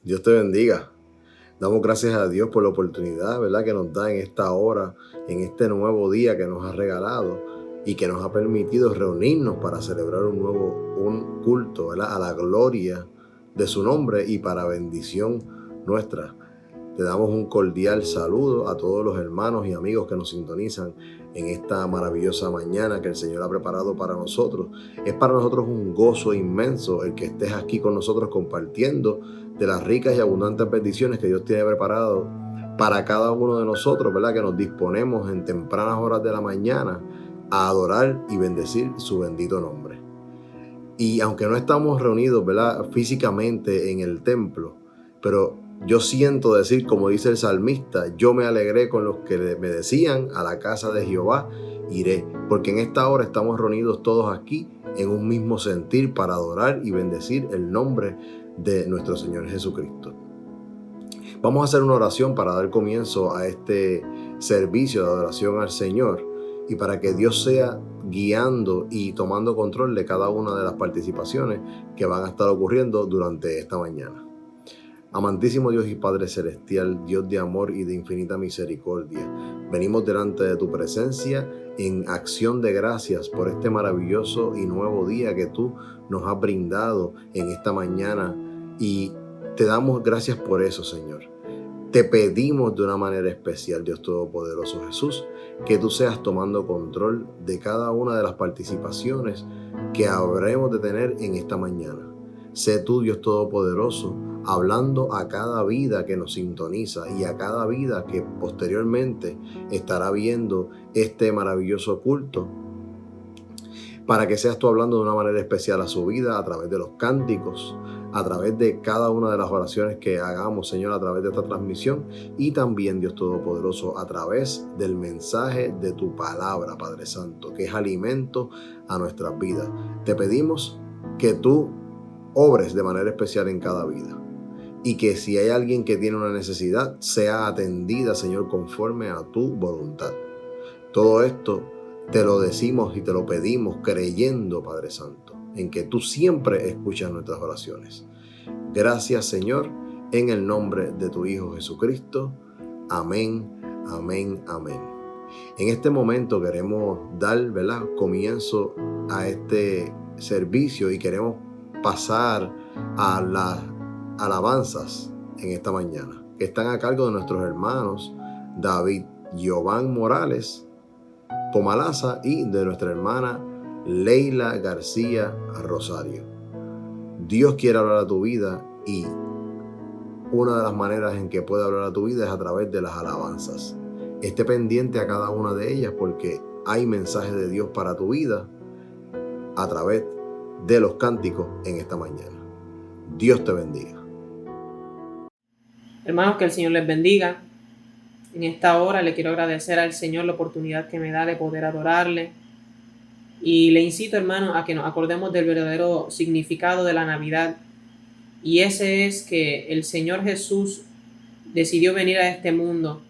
Dios te bendiga. Damos gracias a Dios por la oportunidad, ¿verdad?, que nos da en esta hora, en este nuevo día que nos ha regalado y que nos ha permitido reunirnos para celebrar un culto, ¿verdad?, a la gloria de su nombre y para bendición nuestra. Te damos un cordial saludo a todos los hermanos y amigos que nos sintonizan en esta maravillosa mañana que el Señor ha preparado para nosotros. Es para nosotros un gozo inmenso el que estés aquí con nosotros compartiendo de las ricas y abundantes bendiciones que Dios tiene preparado para cada uno de nosotros, ¿verdad?, que nos disponemos en tempranas horas de la mañana a adorar y bendecir su bendito nombre. Y aunque no estamos reunidos, ¿verdad?, físicamente en el templo, pero yo siento decir, como dice el salmista, yo me alegré con los que me decían, a la casa de Jehová iré, porque en esta hora estamos reunidos todos aquí en un mismo sentir para adorar y bendecir el nombre de nuestro Señor Jesucristo. Vamos a hacer una oración para dar comienzo a este servicio de adoración al Señor y para que Dios sea guiando y tomando control de cada una de las participaciones que van a estar ocurriendo durante esta mañana. Amantísimo Dios y Padre Celestial, Dios de amor y de infinita misericordia, venimos delante de tu presencia en acción de gracias por este maravilloso y nuevo día que tú nos has brindado en esta mañana y te damos gracias por eso, Señor. Te pedimos de una manera especial, Dios Todopoderoso Jesús, que tú seas tomando control de cada una de las participaciones que habremos de tener en esta mañana. Sé tú, Dios Todopoderoso, hablando a cada vida que nos sintoniza y a cada vida que posteriormente estará viendo este maravilloso culto, para que seas tú hablando de una manera especial a su vida a través de los cánticos, a través de cada una de las oraciones que hagamos, Señor, a través de esta transmisión y también, Dios Todopoderoso, a través del mensaje de tu palabra, Padre Santo, que es alimento a nuestras vidas. Te pedimos que tú obres de manera especial en cada vida y que si hay alguien que tiene una necesidad, sea atendida, Señor, conforme a tu voluntad. Todo esto te lo decimos y te lo pedimos creyendo, Padre Santo, en que tú siempre escuchas nuestras oraciones. Gracias, Señor, en el nombre de tu Hijo Jesucristo. Amén, amén, amén. En este momento queremos dar, ¿verdad?, comienzo a este servicio y queremos pasar a las alabanzas en esta mañana, que están a cargo de nuestros hermanos David Giován Morales Pomalaza y de nuestra hermana Leila García Rosario. Dios quiere hablar a tu vida y una de las maneras en que puede hablar a tu vida es a través de las alabanzas. Esté pendiente a cada una de ellas porque hay mensajes de Dios para tu vida a través de los cánticos en esta mañana. Dios te bendiga. Hermanos, que el Señor les bendiga. En esta hora le quiero agradecer al Señor la oportunidad que me da de poder adorarle. Y le incito, hermanos, a que nos acordemos del verdadero significado de la Navidad. Y ese es que el Señor Jesús decidió venir a este mundo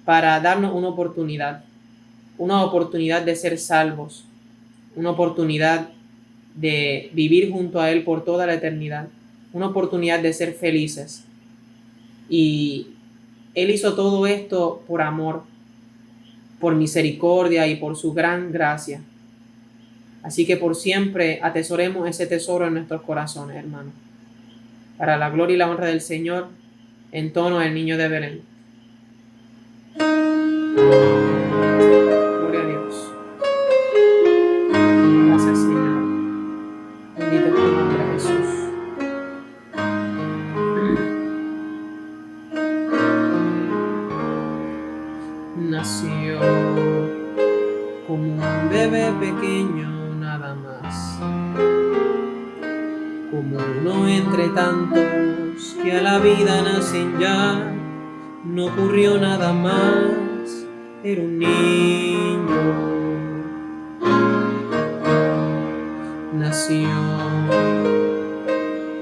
para darnos una oportunidad de ser salvos, una oportunidad de vivir junto a Él por toda la eternidad, una oportunidad de ser felices. Y Él hizo todo esto por amor, por misericordia y por su gran gracia. Así que por siempre atesoremos ese tesoro en nuestros corazones, hermanos. Para la gloria y la honra del Señor, entono el niño de Belén. Gloria a Dios. Gracias, Señor. Bendito es tu nombre, Jesús. Nació como un bebé pequeño nada más, como uno entre tantos que a la vida nacen ya. No ocurrió nada más, era un niño. Nació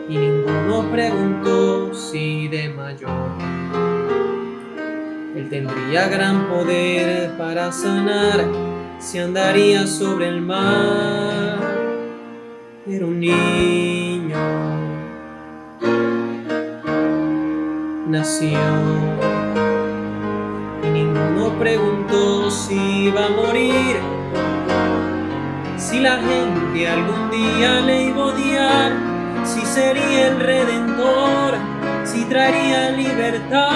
y ninguno preguntó si de mayor Él tendría gran poder para sanar, si andaría sobre el mar. Era un niño. nació. Y ninguno preguntó si iba a morir, si la gente algún día le iba a odiar, si sería el Redentor, si traería libertad.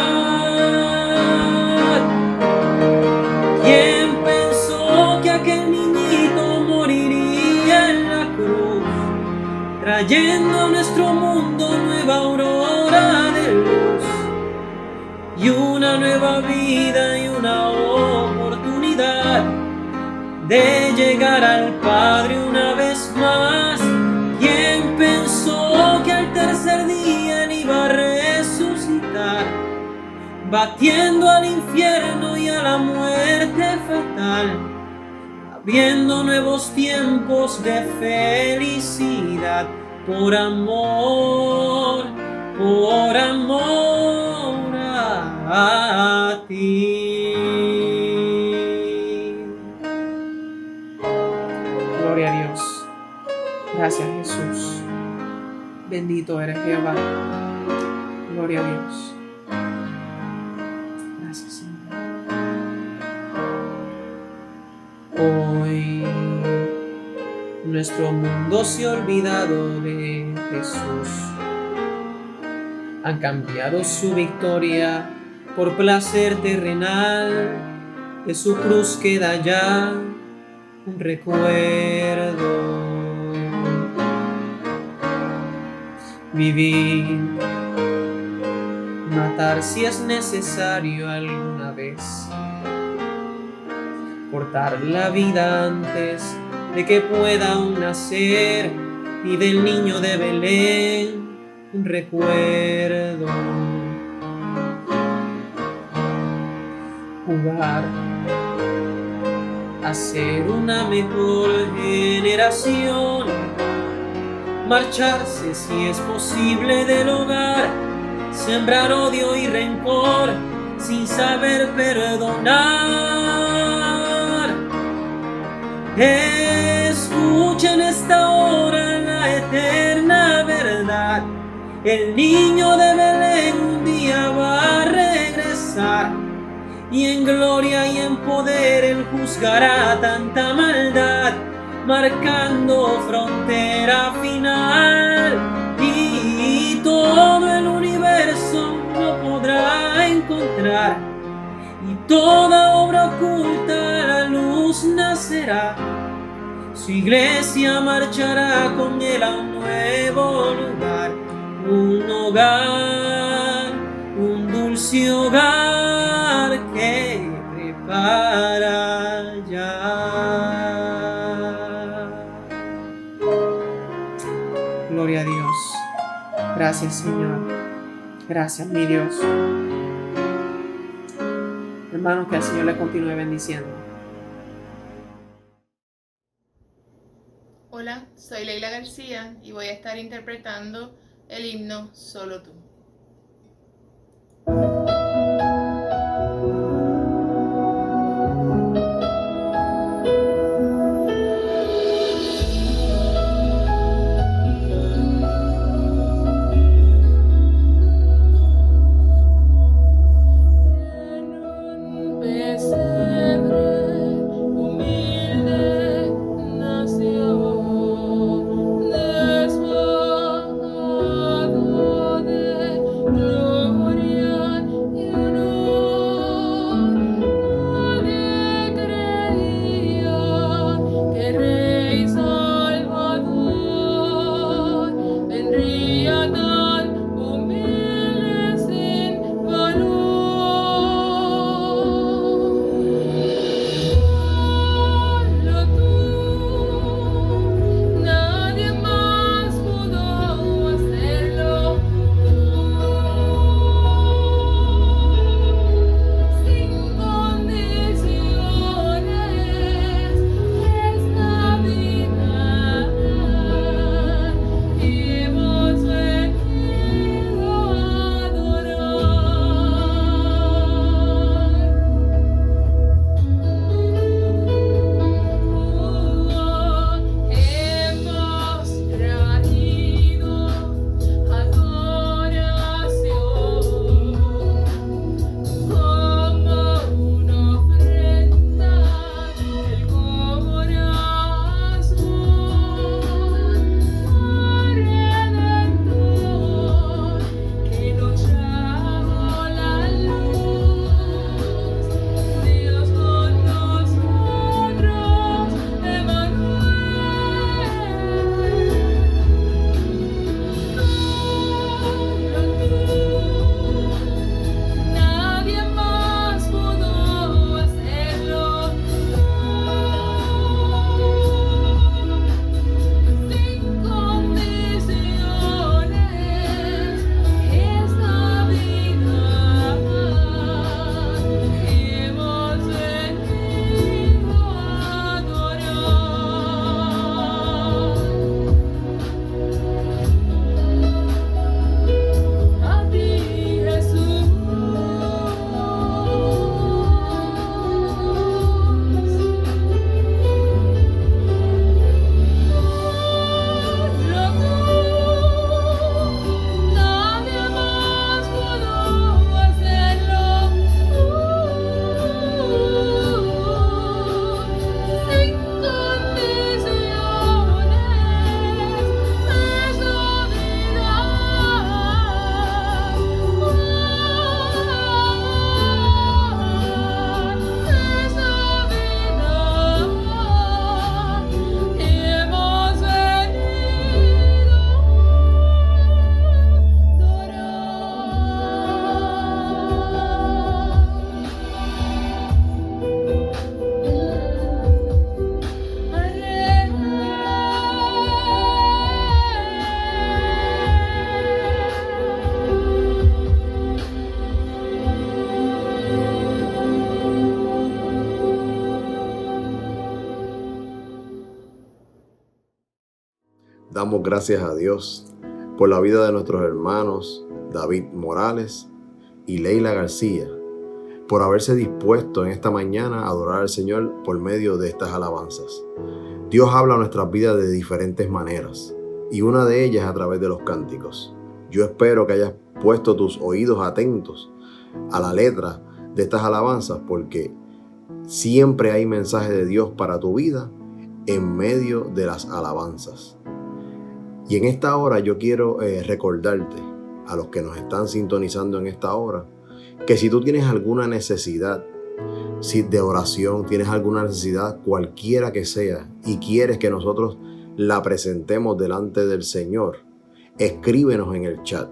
¿Quién pensó que aquel niñito moriría en la cruz, trayendo a nuestro mundo nueva aurora de luz y una nueva vida y una oportunidad de llegar al Padre una vez más? ¿Quién pensó que al tercer día Él iba a resucitar, batiendo al infierno y a la muerte fatal, abriendo nuevos tiempos de felicidad? Por amor a ti. Gloria a Dios. Gracias, Jesús. Bendito eres, Jehová. Gloria a Dios. Gracias, Señor. Hoy nuestro mundo se ha olvidado de Jesús. Han cambiado su victoria por placer terrenal. De su cruz queda ya un recuerdo. Vivir, matar si es necesario alguna vez, cortar la vida antes de que pueda aún nacer, y del niño de Belén un recuerdo. Jugar a ser una mejor generación, marcharse si es posible del hogar, sembrar odio y rencor sin saber perdonar. Escuchen esta hora la eterna verdad: el niño de Belén un día va a regresar, y en gloria y en poder Él juzgará tanta maldad, marcando frontera final, y todo el universo lo podrá encontrar, y toda obra oculta a la luz nacerá. Su iglesia marchará con Él a un nuevo lugar, un hogar, un dulce hogar que prepara ya. Gloria a Dios. Gracias, Señor. Gracias, mi Dios. Hermanos, que el Señor le continúe bendiciendo. Hola, soy Leila García y voy a estar interpretando el himno Solo Tú. Desbocado de Damos gracias a Dios por la vida de nuestros hermanos David Morales y Leila García, por haberse dispuesto en esta mañana a adorar al Señor por medio de estas alabanzas. Dios habla a nuestras vidas de diferentes maneras, y una de ellas a través de los cánticos. Yo espero que hayas puesto tus oídos atentos a la letra de estas alabanzas, porque siempre hay mensaje de Dios para tu vida en medio de las alabanzas. Y en esta hora yo quiero recordarte a los que nos están sintonizando en esta hora, que si tú tienes alguna necesidad de oración, tienes alguna necesidad cualquiera que sea y quieres que nosotros la presentemos delante del Señor, escríbenos en el chat.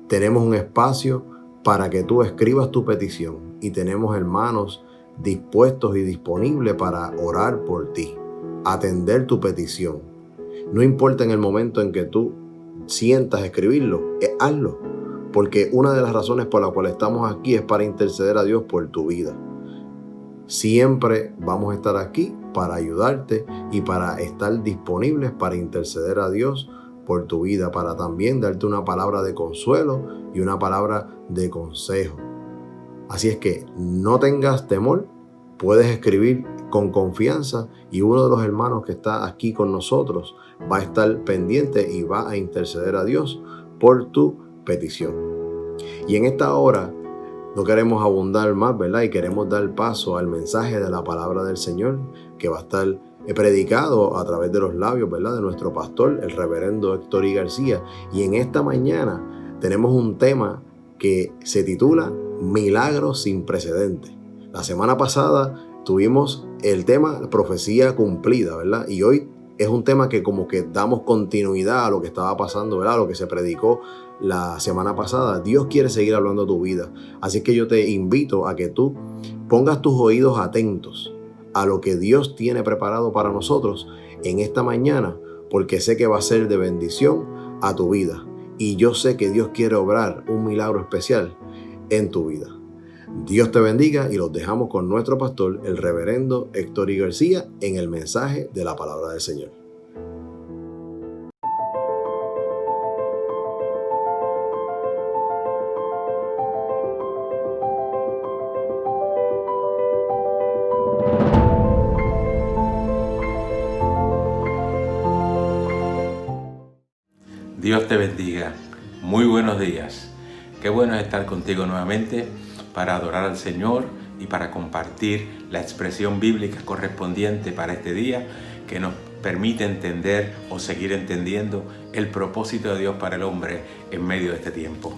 Tenemos un espacio para que tú escribas tu petición y tenemos hermanos dispuestos y disponibles para orar por ti, atender tu petición. No importa en el momento en que tú sientas escribirlo, hazlo, porque una de las razones por la cual estamos aquí es para interceder a Dios por tu vida. Siempre vamos a estar aquí para ayudarte y para estar disponibles para interceder a Dios por tu vida, para también darte una palabra de consuelo y una palabra de consejo. Así es que no tengas temor, puedes escribir con confianza y uno de los hermanos que está aquí con nosotros va a estar pendiente y va a interceder a Dios por tu petición. Y en esta hora no queremos abundar más, ¿verdad? Y queremos dar paso al mensaje de la palabra del Señor que va a estar predicado a través de los labios, ¿verdad?, de nuestro pastor, el reverendo Héctor I. García. Y en esta mañana tenemos un tema que se titula Milagros sin precedentes. La semana pasada tuvimos el tema profecía cumplida, ¿verdad? Y hoy es un tema que como que damos continuidad a lo que estaba pasando, ¿verdad? Lo que se predicó la semana pasada. Dios quiere seguir hablando a tu vida. Así que yo te invito a que tú pongas tus oídos atentos a lo que Dios tiene preparado para nosotros en esta mañana, porque sé que va a ser de bendición a tu vida. Y yo sé que Dios quiere obrar un milagro especial en tu vida. Dios te bendiga y los dejamos con nuestro pastor, el reverendo Héctor I. García, en el mensaje de la palabra del Señor. Dios te bendiga. Muy buenos días. Qué bueno es estar contigo nuevamente para adorar al Señor y para compartir la expresión bíblica correspondiente para este día que nos permite entender o seguir entendiendo el propósito de Dios para el hombre en medio de este tiempo.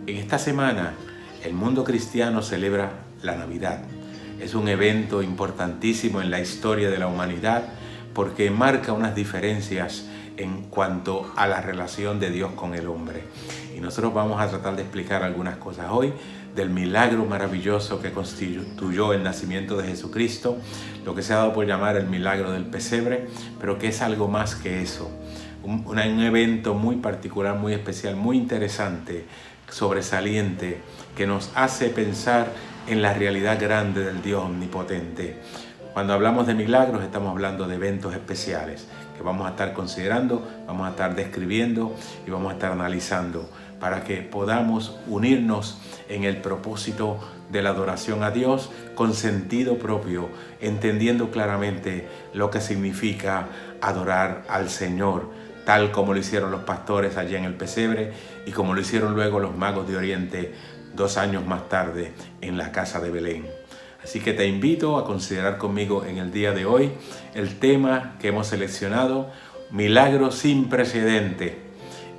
En esta semana el mundo cristiano celebra la Navidad. Es un evento importantísimo en la historia de la humanidad porque marca unas diferencias en cuanto a la relación de Dios con el hombre. Y nosotros vamos a tratar de explicar algunas cosas hoy del milagro maravilloso que constituyó el nacimiento de Jesucristo, lo que se ha dado por llamar el milagro del pesebre, pero que es algo más que eso. Un evento muy particular, muy especial, muy interesante, sobresaliente, que nos hace pensar en la realidad grande del Dios omnipotente. Cuando hablamos de milagros estamos hablando de eventos especiales que vamos a estar considerando, vamos a estar describiendo y vamos a estar analizando para que podamos unirnos en el propósito de la adoración a Dios con sentido propio, entendiendo claramente lo que significa adorar al Señor, tal como lo hicieron los pastores allá en el pesebre y como lo hicieron luego los magos de Oriente 2 años más tarde en la casa de Belén. Así que te invito a considerar conmigo en el día de hoy el tema que hemos seleccionado, milagro sin precedente,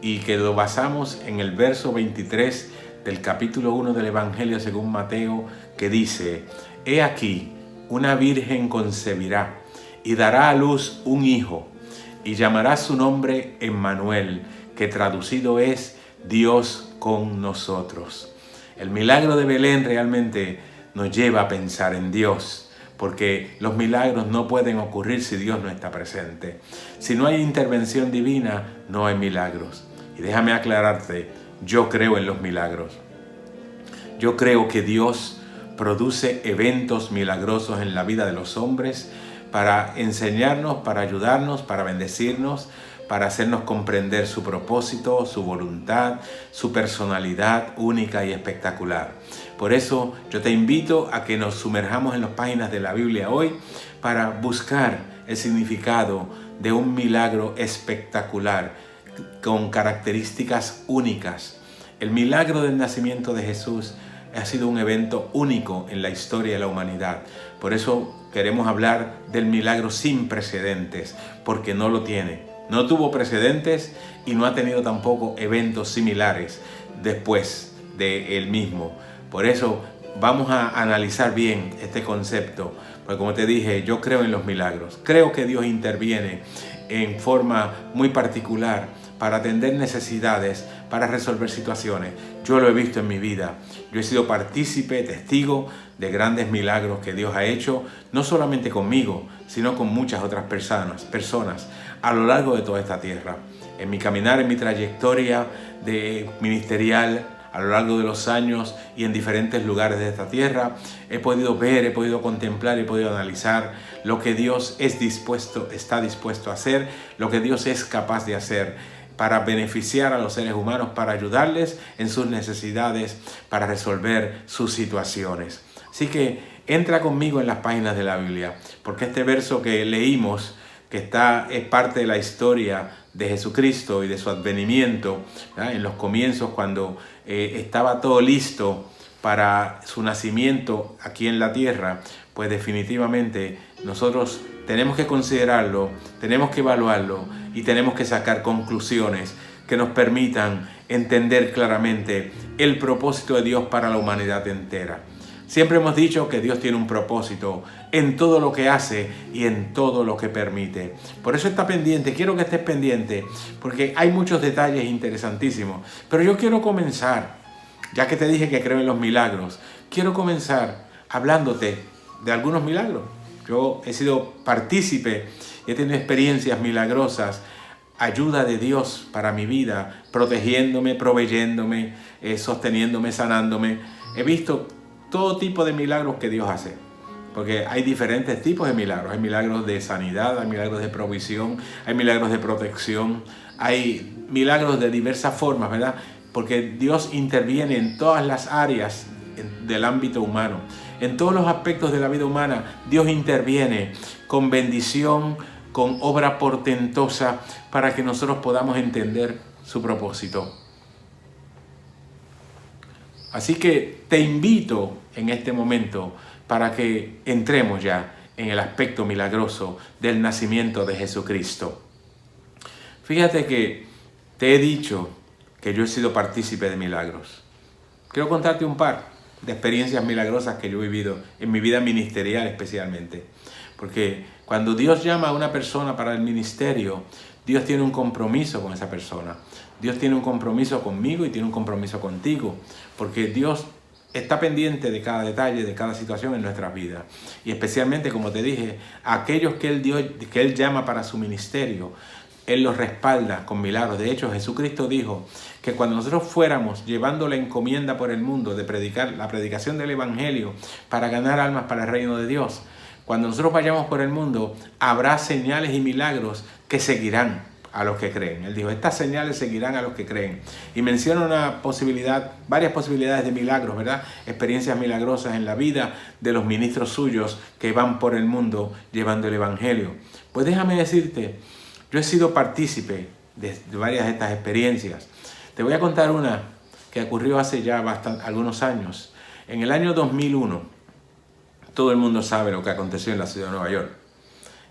y que lo basamos en el verso 23 del capítulo 1 del Evangelio según Mateo, que dice: He aquí, una virgen concebirá y dará a luz un hijo, y llamará su nombre Emmanuel, que traducido es Dios con nosotros. El milagro de Belén realmente nos lleva a pensar en Dios, porque los milagros no pueden ocurrir si Dios no está presente. Si no hay intervención divina, no hay milagros. Y déjame aclararte, yo creo en los milagros. Yo creo que Dios produce eventos milagrosos en la vida de los hombres para enseñarnos, para ayudarnos, para bendecirnos, para hacernos comprender su propósito, su voluntad, su personalidad única y espectacular. Por eso yo te invito a que nos sumerjamos en las páginas de la Biblia hoy para buscar el significado de un milagro espectacular con características únicas. El milagro del nacimiento de Jesús ha sido un evento único en la historia de la humanidad. Por eso queremos hablar del milagro sin precedentes, porque no lo tiene. No tuvo precedentes y no ha tenido tampoco eventos similares después de él mismo. Por eso vamos a analizar bien este concepto, porque como te dije, yo creo en los milagros. Creo que Dios interviene en forma muy particular para atender necesidades, para resolver situaciones. Yo lo he visto en mi vida. Yo he sido partícipe, testigo de grandes milagros que Dios ha hecho, no solamente conmigo, sino con muchas otras personas a lo largo de toda esta tierra. En mi caminar, en mi trayectoria ministerial, a lo largo de los años y en diferentes lugares de esta tierra, he podido ver, he podido contemplar, he podido analizar lo que Dios está dispuesto a hacer, lo que Dios es capaz de hacer para beneficiar a los seres humanos, para ayudarles en sus necesidades, para resolver sus situaciones. Así que entra conmigo en las páginas de la Biblia, porque este verso que leímos, que es parte de la historia de Jesucristo y de su advenimiento, ¿verdad? En los comienzos, cuando estaba todo listo para su nacimiento aquí en la tierra, pues definitivamente nosotros tenemos que considerarlo, tenemos que evaluarlo y tenemos que sacar conclusiones que nos permitan entender claramente el propósito de Dios para la humanidad entera. Siempre hemos dicho que Dios tiene un propósito en todo lo que hace y en todo lo que permite. Por eso está pendiente, quiero que estés pendiente, porque hay muchos detalles interesantísimos. Pero yo quiero comenzar, ya que te dije que creo en los milagros, quiero comenzar hablándote de algunos milagros. Yo he sido partícipe, he tenido experiencias milagrosas, ayuda de Dios para mi vida, protegiéndome, proveyéndome, sosteniéndome, sanándome. He visto todo tipo de milagros que Dios hace, porque hay diferentes tipos de milagros. Hay milagros de sanidad, hay milagros de provisión, hay milagros de protección, hay milagros de diversas formas, ¿verdad? Porque Dios interviene en todas las áreas del ámbito humano. En todos los aspectos de la vida humana, Dios interviene con bendición, con obra portentosa, para que nosotros podamos entender su propósito. Así que te invito en este momento para que entremos ya en el aspecto milagroso del nacimiento de Jesucristo. Fíjate que te he dicho que yo he sido partícipe de milagros. Quiero contarte un par de experiencias milagrosas que yo he vivido en mi vida ministerial especialmente. Porque cuando Dios llama a una persona para el ministerio, Dios tiene un compromiso con esa persona. Dios tiene un compromiso conmigo y tiene un compromiso contigo, porque Dios está pendiente de cada detalle, de cada situación en nuestras vidas. Y especialmente, como te dije, a aquellos que Él llama para su ministerio, Él los respalda con milagros. De hecho, Jesucristo dijo que cuando nosotros fuéramos llevando la encomienda por el mundo de predicar la predicación del Evangelio para ganar almas para el reino de Dios, cuando nosotros vayamos por el mundo, habrá señales y milagros que seguirán a los que creen. Él dijo, estas señales seguirán a los que creen. Y menciona varias posibilidades de milagros, ¿verdad? Experiencias milagrosas en la vida de los ministros suyos que van por el mundo llevando el Evangelio. Pues déjame decirte, yo he sido partícipe de varias de estas experiencias. Te voy a contar una que ocurrió hace ya algunos años. En el año 2001, todo el mundo sabe lo que aconteció en la ciudad de Nueva York.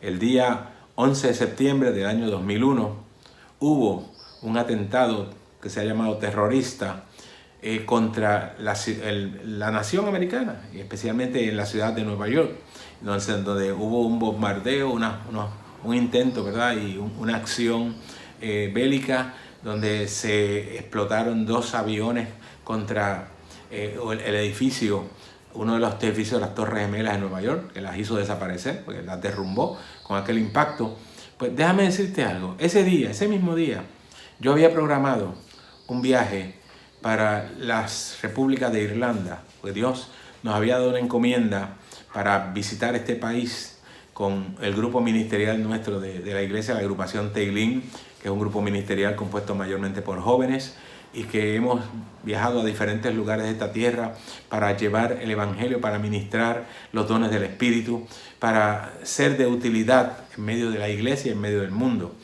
El día 11 de septiembre del año 2001 hubo un atentado que se ha llamado terrorista contra la nación americana, y especialmente en la ciudad de Nueva York, donde hubo un bombardeo, un intento, ¿verdad? Y una acción bélica donde se explotaron 2 aviones contra el edificio, uno de los edificios de las Torres Gemelas de Nueva York, que las hizo desaparecer, porque las derrumbó con aquel impacto. Pues déjame decirte algo, ese mismo día, yo había programado un viaje para las repúblicas de Irlanda, porque Dios nos había dado una encomienda para visitar este país con el grupo ministerial nuestro de la iglesia, la agrupación Teilín, que es un grupo ministerial compuesto mayormente por jóvenes, y que hemos viajado a diferentes lugares de esta tierra para llevar el Evangelio, para ministrar los dones del Espíritu, para ser de utilidad en medio de la iglesia y en medio del mundo.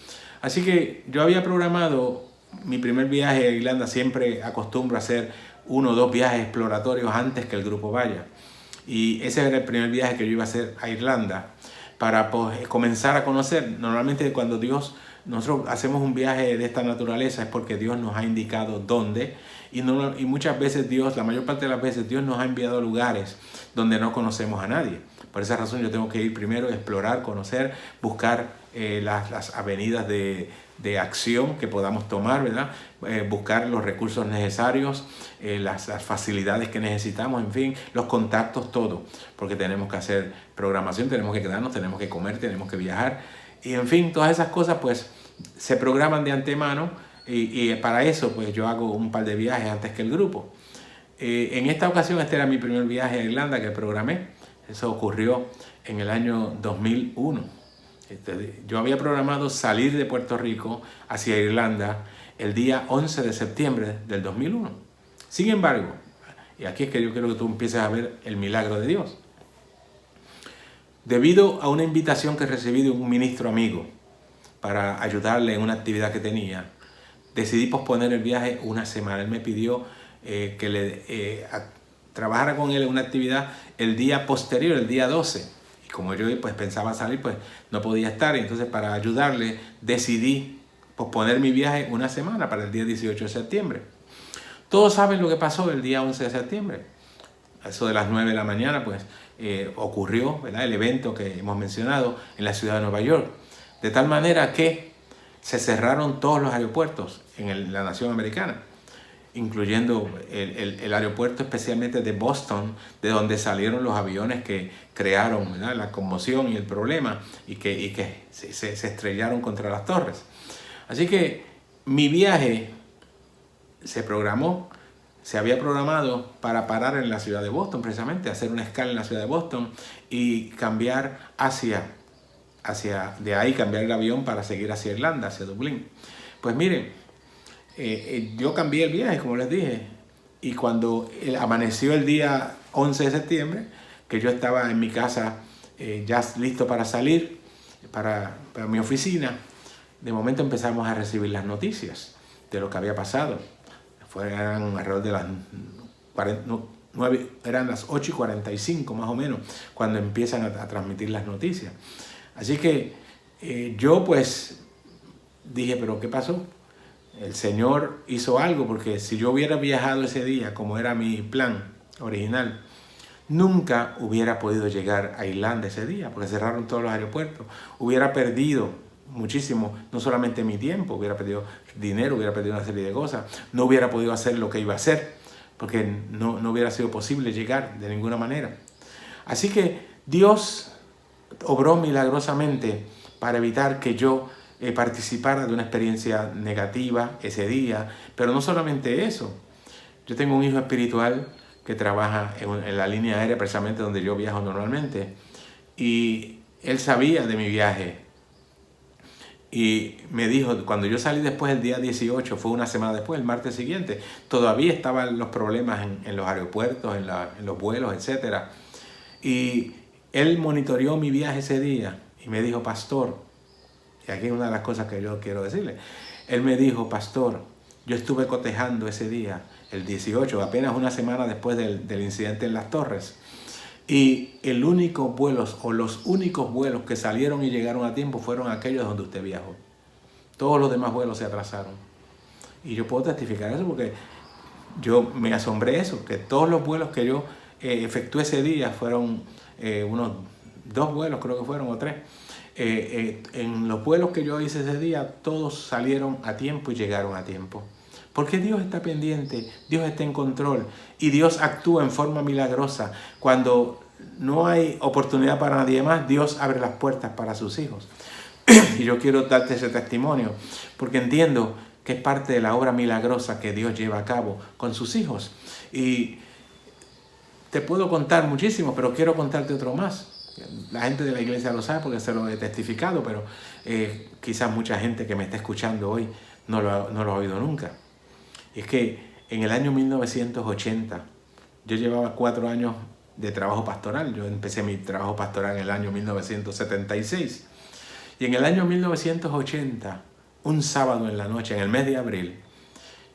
Así que yo había programado mi primer viaje a Irlanda. Siempre acostumbro a hacer 1 o 2 viajes exploratorios antes que el grupo vaya. Y ese era el primer viaje que yo iba a hacer a Irlanda para pues, comenzar a conocer. Normalmente cuando nosotros hacemos un viaje de esta naturaleza es porque Dios nos ha indicado dónde, y muchas veces la mayor parte de las veces Dios nos ha enviado a lugares donde no conocemos a nadie. Por esa razón yo tengo que ir primero a explorar, conocer, buscar las avenidas de acción que podamos tomar, ¿verdad? Buscar los recursos necesarios, las facilidades que necesitamos, en fin, los contactos, todo, porque tenemos que hacer programación, tenemos que quedarnos, tenemos que comer, tenemos que viajar, y en fin, todas esas cosas pues se programan de antemano, y para eso pues yo hago un par de viajes antes que el grupo. En esta ocasión este era mi primer viaje a Irlanda que programé. Eso ocurrió en el año 2001. Yo había programado salir de Puerto Rico hacia Irlanda el día 11 de septiembre del 2001. Sin embargo, y aquí es que yo quiero que tú empieces a ver el milagro de Dios. Debido a una invitación que recibí de un ministro amigo para ayudarle en una actividad que tenía, decidí posponer el viaje una semana. Él me pidió que trabajara con él en una actividad el día posterior, el día 12. Y como yo pues pensaba salir, pues no podía estar. Y entonces para ayudarle decidí posponer mi viaje una semana para el día 18 de septiembre. Todos saben lo que pasó el día 11 de septiembre. A eso de las 9 de la mañana pues ocurrió, ¿verdad?, el evento que hemos mencionado en la ciudad de Nueva York. De tal manera que se cerraron todos los aeropuertos en la nación americana, incluyendo el aeropuerto especialmente de Boston, de donde salieron los aviones que crearon, ¿verdad?, la conmoción y el problema, y que se estrellaron contra las torres. Así que mi viaje se había programado para parar en la ciudad de Boston, precisamente, hacer una escala en la ciudad de Boston y cambiar de ahí cambiar el avión para seguir hacia Irlanda, hacia Dublín. Pues miren, yo cambié el viaje, como les dije, y cuando amaneció el día 11 de septiembre, que yo estaba en mi casa ya listo para salir para mi oficina, de momento empezamos a recibir las noticias de lo que había pasado. Eran alrededor de las 8:45 más o menos, cuando empiezan a transmitir las noticias. Así que yo pues dije, ¿pero qué pasó? El Señor hizo algo, porque si yo hubiera viajado ese día, como era mi plan original, nunca hubiera podido llegar a Irlanda ese día, porque cerraron todos los aeropuertos. Hubiera perdido muchísimo, no solamente mi tiempo, hubiera perdido dinero, hubiera perdido una serie de cosas. No hubiera podido hacer lo que iba a hacer, porque no hubiera sido posible llegar de ninguna manera. Así que Dios obró milagrosamente para evitar que yo participara de una experiencia negativa ese día. Pero no solamente eso, yo tengo un hijo espiritual que trabaja en la línea aérea, precisamente donde yo viajo normalmente, y él sabía de mi viaje y me dijo, cuando yo salí después el día 18, fue una semana después, el martes siguiente, todavía estaban los problemas en los aeropuertos, en los vuelos, etc. Y él monitoreó mi viaje ese día y me dijo, pastor, y aquí es una de las cosas que yo quiero decirle, él me dijo, pastor, yo estuve cotejando ese día, el 18, apenas una semana después del incidente en las torres, y los únicos vuelos que salieron y llegaron a tiempo fueron aquellos donde usted viajó. Todos los demás vuelos se atrasaron. Y yo puedo testificar eso porque yo me asombré eso, que todos los vuelos que yo efectué ese día fueron unos 2 vuelos, creo que fueron, o 3. En los vuelos que yo hice ese día, todos salieron a tiempo y llegaron a tiempo. Porque Dios está pendiente, Dios está en control y Dios actúa en forma milagrosa. Cuando no hay oportunidad para nadie más, Dios abre las puertas para sus hijos. Y yo quiero darte ese testimonio porque entiendo que es parte de la obra milagrosa que Dios lleva a cabo con sus hijos. Y te puedo contar muchísimo, pero quiero contarte otro más. La gente de la iglesia lo sabe porque se lo he testificado, pero quizás mucha gente que me está escuchando hoy no lo ha oído nunca. Y es que en el año 1980, yo llevaba 4 años de trabajo pastoral. Yo empecé mi trabajo pastoral en el año 1976. Y en el año 1980, un sábado en la noche, en el mes de abril,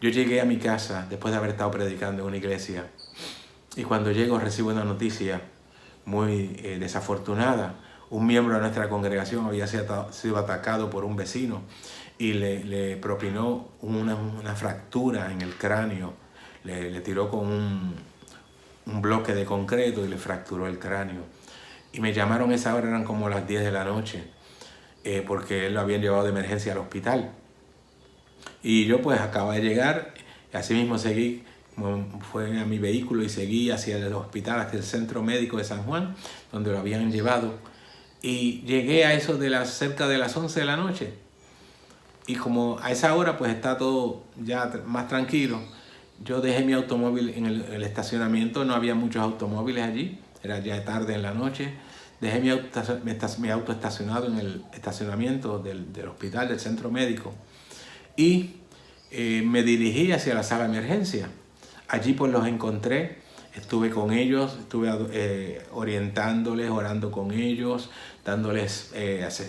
yo llegué a mi casa después de haber estado predicando en una iglesia. Y cuando llego recibo una noticia muy desafortunada. Un miembro de nuestra congregación había sido atacado por un vecino y le propinó una fractura en el cráneo. Le tiró con un bloque de concreto y le fracturó el cráneo. Y me llamaron esa hora, eran como las 10 de la noche, porque él lo habían llevado de emergencia al hospital. Y yo pues acababa de llegar, y así mismo seguí, fue a mi vehículo y seguí hacia el hospital, hacia el centro médico de San Juan, donde lo habían llevado. Y llegué a eso cerca de las 11 de la noche. Y como a esa hora pues está todo ya más tranquilo, yo dejé mi automóvil en el estacionamiento. No había muchos automóviles allí, era ya tarde en la noche. Dejé mi auto estacionado en el estacionamiento del hospital, del centro médico, y me dirigí hacia la sala de emergencia. Allí pues los encontré, estuve con ellos, estuve orientándoles, orando con ellos, dándoles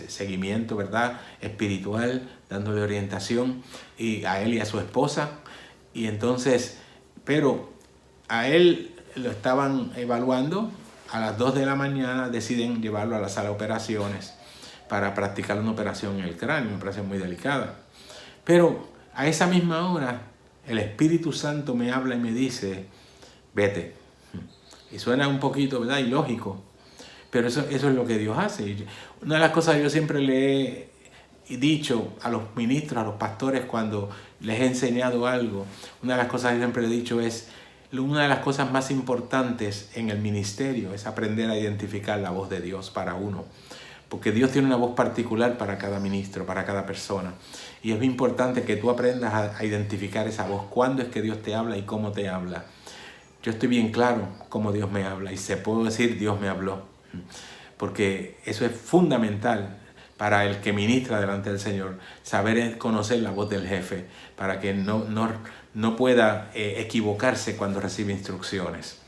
seguimiento, ¿verdad?, espiritual, dándole orientación, y a él y a su esposa. Y entonces, pero a él lo estaban evaluando. A las 2 de la mañana deciden llevarlo a la sala de operaciones para practicar una operación en el cráneo, una operación muy delicada. Pero a esa misma hora el Espíritu Santo me habla y me dice, vete. Y suena un poquito, ¿verdad?, ilógico, pero eso es lo que Dios hace. Una de las cosas que yo siempre le he dicho a los ministros, a los pastores, cuando les he enseñado algo, una de las cosas que siempre he dicho es, una de las cosas más importantes en el ministerio es aprender a identificar la voz de Dios para uno. Porque Dios tiene una voz particular para cada ministro, para cada persona. Y es muy importante que tú aprendas a identificar esa voz. ¿Cuándo es que Dios te habla y cómo te habla? Yo estoy bien claro cómo Dios me habla y se puedo decir Dios me habló. Porque eso es fundamental para el que ministra delante del Señor. Saber conocer la voz del jefe para que no pueda equivocarse cuando recibe instrucciones.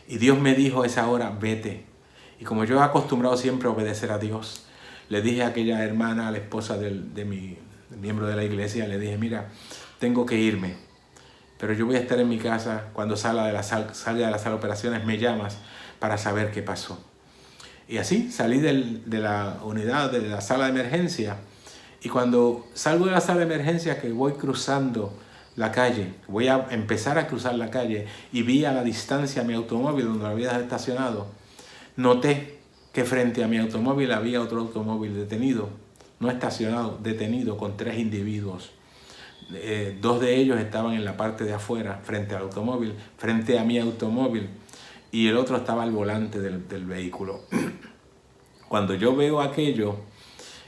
Y Dios me dijo a esa hora, vete. Y como yo he acostumbrado siempre a obedecer a Dios, le dije a aquella hermana, a la esposa de mi miembro de la iglesia, le dije, mira, tengo que irme, pero yo voy a estar en mi casa. Cuando salga de la sala de operaciones me llamas para saber qué pasó. Y así salí de la unidad, de la sala de emergencia, y cuando salgo de la sala de emergencia, que voy cruzando la calle, voy a empezar a cruzar la calle, y vi a la distancia mi automóvil donde lo había estacionado, noté que frente a mi automóvil había otro automóvil detenido, no estacionado, detenido, con 3 individuos. 2 de ellos estaban en la parte de afuera, frente al automóvil, frente a mi automóvil, y el otro estaba al volante del vehículo. Cuando yo veo aquello,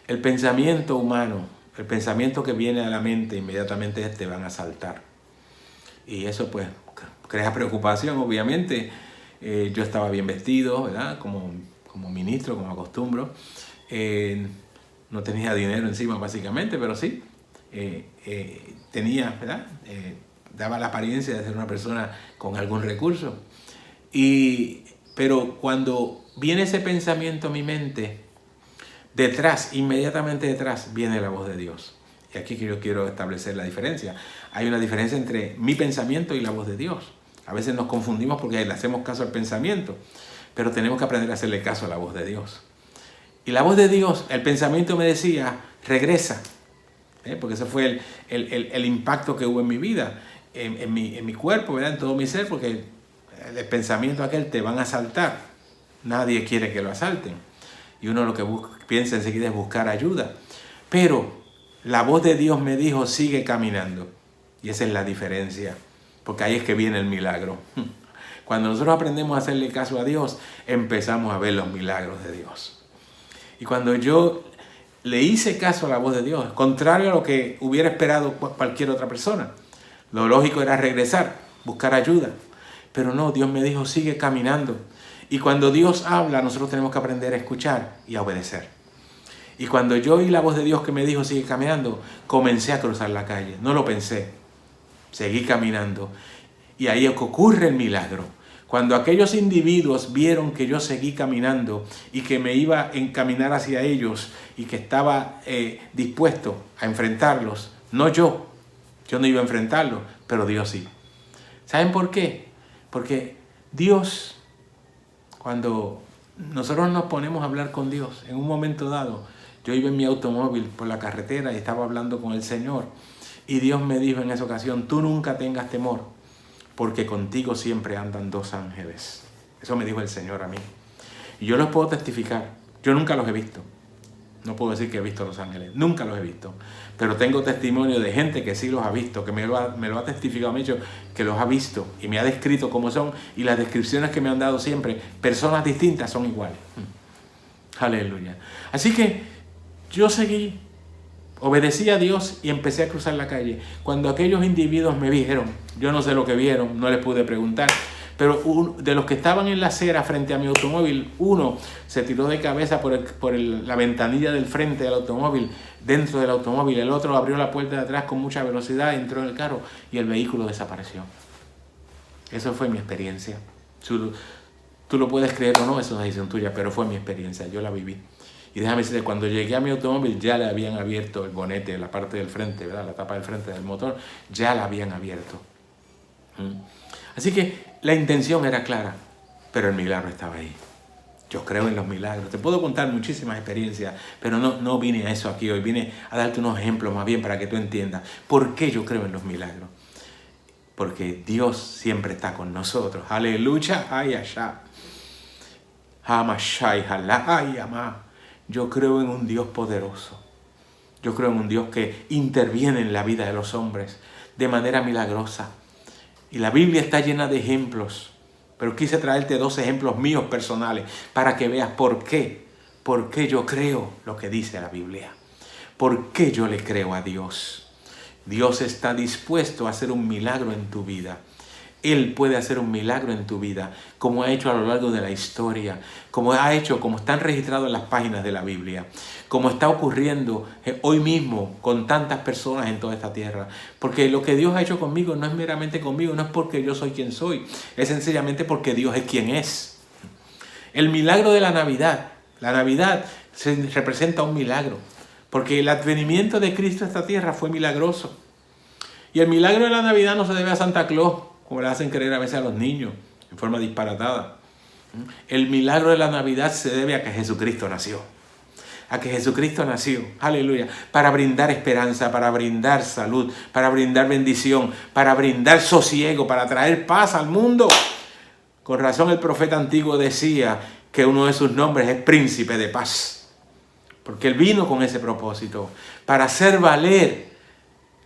el pensamiento humano, el pensamiento que viene a la mente inmediatamente es: te van a asaltar. Y eso pues crea preocupación, obviamente. Yo estaba bien vestido, ¿verdad?, como ministro, como acostumbro. No tenía dinero encima básicamente, pero sí, tenía, ¿verdad?, daba la apariencia de ser una persona con algún recurso. Pero cuando viene ese pensamiento a mi mente, inmediatamente detrás, viene la voz de Dios. Y aquí yo quiero establecer la diferencia. Hay una diferencia entre mi pensamiento y la voz de Dios. A veces nos confundimos porque le hacemos caso al pensamiento, pero tenemos que aprender a hacerle caso a la voz de Dios. Y la voz de Dios, el pensamiento me decía, regresa. Porque ese fue el impacto que hubo en mi vida, en mi cuerpo, ¿verdad?, en todo mi ser, porque el pensamiento aquel: te van a asaltar. Nadie quiere que lo asalten. Y uno lo que piensa enseguida es buscar ayuda. Pero la voz de Dios me dijo: sigue caminando. Y esa es la diferencia, porque ahí es que viene el milagro. Cuando nosotros aprendemos a hacerle caso a Dios, empezamos a ver los milagros de Dios. Y cuando yo le hice caso a la voz de Dios, contrario a lo que hubiera esperado cualquier otra persona, lo lógico era regresar, buscar ayuda. Pero no, Dios me dijo: sigue caminando. Y cuando Dios habla, nosotros tenemos que aprender a escuchar y a obedecer. Y cuando yo oí la voz de Dios que me dijo, sigue caminando, comencé a cruzar la calle. No lo pensé. Seguí caminando. Y ahí ocurre el milagro. Cuando aquellos individuos vieron que yo seguí caminando y que me iba a encaminar hacia ellos y que estaba dispuesto a enfrentarlos, no yo no iba a enfrentarlos, pero Dios sí. ¿Saben por qué? Porque Dios, cuando nosotros nos ponemos a hablar con Dios, en un momento dado, yo iba en mi automóvil por la carretera y estaba hablando con el Señor y Dios me dijo en esa ocasión, tú nunca tengas temor, porque contigo siempre andan 2 ángeles. Eso me dijo el Señor a mí. Y yo los puedo testificar. Yo nunca los he visto. No puedo decir que he visto a los ángeles. Nunca los he visto. Pero tengo testimonio de gente que sí los ha visto, que me lo ha testificado, me ha dicho que los ha visto y me ha descrito cómo son. Y las descripciones que me han dado siempre, personas distintas, son iguales. Aleluya. Así que yo seguí, obedecí a Dios y empecé a cruzar la calle. Cuando aquellos individuos me vieron, yo no sé lo que vieron, no les pude preguntar, pero de los que estaban en la acera frente a mi automóvil, uno se tiró de cabeza por la ventanilla del frente del automóvil, dentro del automóvil. El otro abrió la puerta de atrás con mucha velocidad, entró en el carro y el vehículo desapareció. Eso fue mi experiencia. Tú lo puedes creer o no, eso es una decisión tuya, pero fue mi experiencia, yo la viví. Y déjame decirte, cuando llegué a mi automóvil ya le habían abierto el bonete, la parte del frente, ¿verdad? La tapa del frente del motor, ya la habían abierto. Así que la intención era clara, pero el milagro estaba ahí. Yo creo en los milagros. Te puedo contar muchísimas experiencias, pero no vine a eso aquí hoy. Vine a darte unos ejemplos más bien para que tú entiendas por qué yo creo en los milagros. Porque Dios siempre está con nosotros. Aleluya, ay, allá. Hamashai, ay, amá. Yo creo en un Dios poderoso. Yo creo en un Dios que interviene en la vida de los hombres de manera milagrosa. Y la Biblia está llena de ejemplos. Pero quise traerte 2 ejemplos míos personales para que veas por qué yo creo lo que dice la Biblia. ¿Por qué yo le creo a Dios? Dios está dispuesto a hacer un milagro en tu vida. Él puede hacer un milagro en tu vida, como ha hecho a lo largo de la historia, como están registrados en las páginas de la Biblia, como está ocurriendo hoy mismo con tantas personas en toda esta tierra. Porque lo que Dios ha hecho conmigo no es meramente conmigo, no es porque yo soy quien soy, es sencillamente porque Dios es quien es. El milagro de la Navidad representa un milagro, porque el advenimiento de Cristo a esta tierra fue milagroso. Y el milagro de la Navidad no se debe a Santa Claus, como le hacen creer a veces a los niños, en forma disparatada. El milagro de la Navidad se debe a que Jesucristo nació. A que Jesucristo nació, aleluya, para brindar esperanza, para brindar salud, para brindar bendición, para brindar sosiego, para traer paz al mundo. Con razón el profeta antiguo decía que uno de sus nombres es Príncipe de Paz. Porque él vino con ese propósito, para hacer valer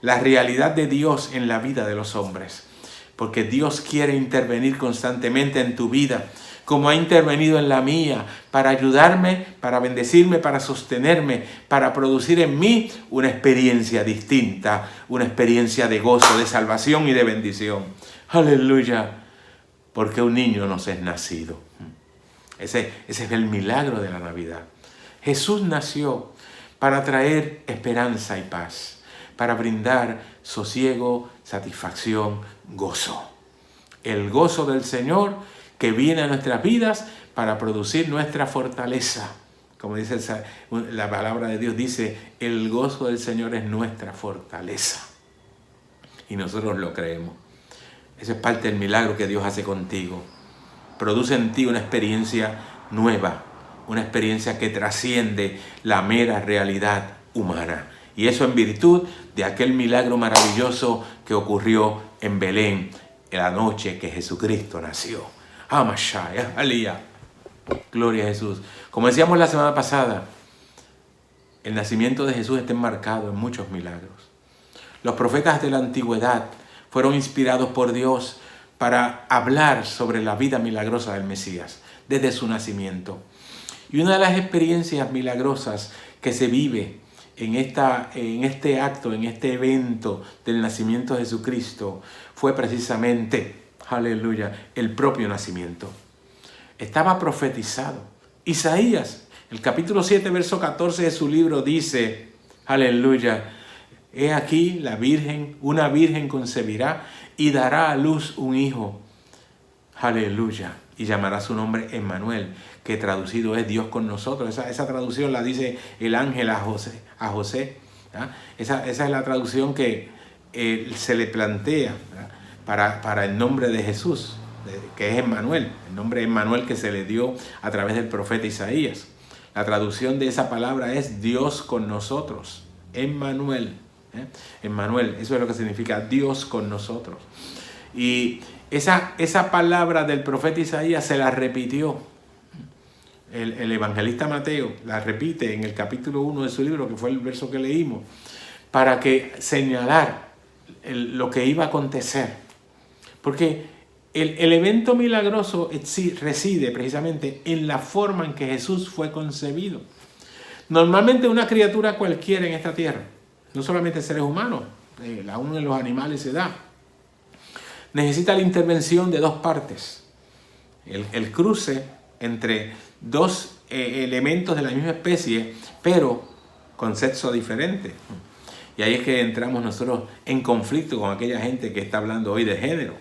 la realidad de Dios en la vida de los hombres. Porque Dios quiere intervenir constantemente en tu vida, como ha intervenido en la mía, para ayudarme, para bendecirme, para sostenerme, para producir en mí una experiencia distinta, una experiencia de gozo, de salvación y de bendición. Aleluya, porque un niño nos es nacido. Ese es el milagro de la Navidad. Jesús nació para traer esperanza y paz, para brindar sosiego, satisfacción, gozo. El gozo del Señor que viene a nuestras vidas para producir nuestra fortaleza. Como dice la palabra de Dios, dice, el gozo del Señor es nuestra fortaleza. Y nosotros lo creemos. Esa es parte del milagro que Dios hace contigo. Produce en ti una experiencia nueva, una experiencia que trasciende la mera realidad humana. Y eso en virtud de aquel milagro maravilloso que ocurrió en Belén, en la noche que Jesucristo nació. Amashai, alía. Gloria a Jesús. Como decíamos la semana pasada, el nacimiento de Jesús está enmarcado en muchos milagros. Los profetas de la antigüedad fueron inspirados por Dios para hablar sobre la vida milagrosa del Mesías desde su nacimiento. Y una de las experiencias milagrosas que se vive en este acto, en este evento del nacimiento de Jesucristo, fue precisamente, aleluya, el propio nacimiento. estaba profetizado. Isaías, el capítulo 7, verso 14 de su libro dice, aleluya, he aquí una virgen concebirá y dará a luz un hijo. Aleluya. Y llamará su nombre Emmanuel, que traducido es Dios con nosotros. Esa traducción la dice el ángel a José. Esa es la traducción que se le plantea para el nombre de Jesús, que es Emmanuel, el nombre Emmanuel que se le dio a través del profeta Isaías. La traducción de esa palabra es Dios con nosotros, Emmanuel. Emmanuel, eso es lo que significa Dios con nosotros. Y esa palabra del profeta Isaías se la repitió el evangelista Mateo, la repite en el capítulo 1 de su libro, que fue el verso que leímos, para que señalar lo que iba a acontecer. Porque el evento milagroso reside precisamente en la forma en que Jesús fue concebido. Normalmente una criatura cualquiera en esta tierra, no solamente seres humanos, aún en los animales se da, necesita la intervención de dos partes. El cruce entre dos elementos de la misma especie, pero con sexo diferente. Y ahí es que entramos nosotros en conflicto con aquella gente que está hablando hoy de género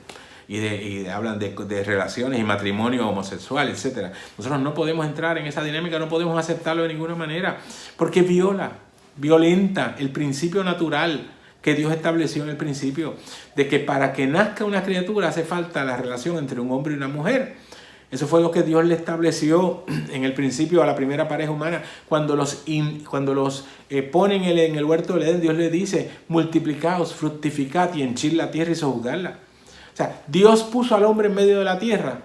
y hablan de relaciones y matrimonio homosexual, etc. Nosotros no podemos entrar en esa dinámica, no podemos aceptarlo de ninguna manera, porque violenta el principio natural que Dios estableció en el principio, de que para que nazca una criatura hace falta la relación entre un hombre y una mujer. Eso fue lo que Dios le estableció en el principio a la primera pareja humana. Cuando los ponen en el huerto del Edén, Dios le dice, multiplicaos, fructificad y henchid la tierra y sojuzgadla. O sea, Dios puso al hombre en medio de la tierra,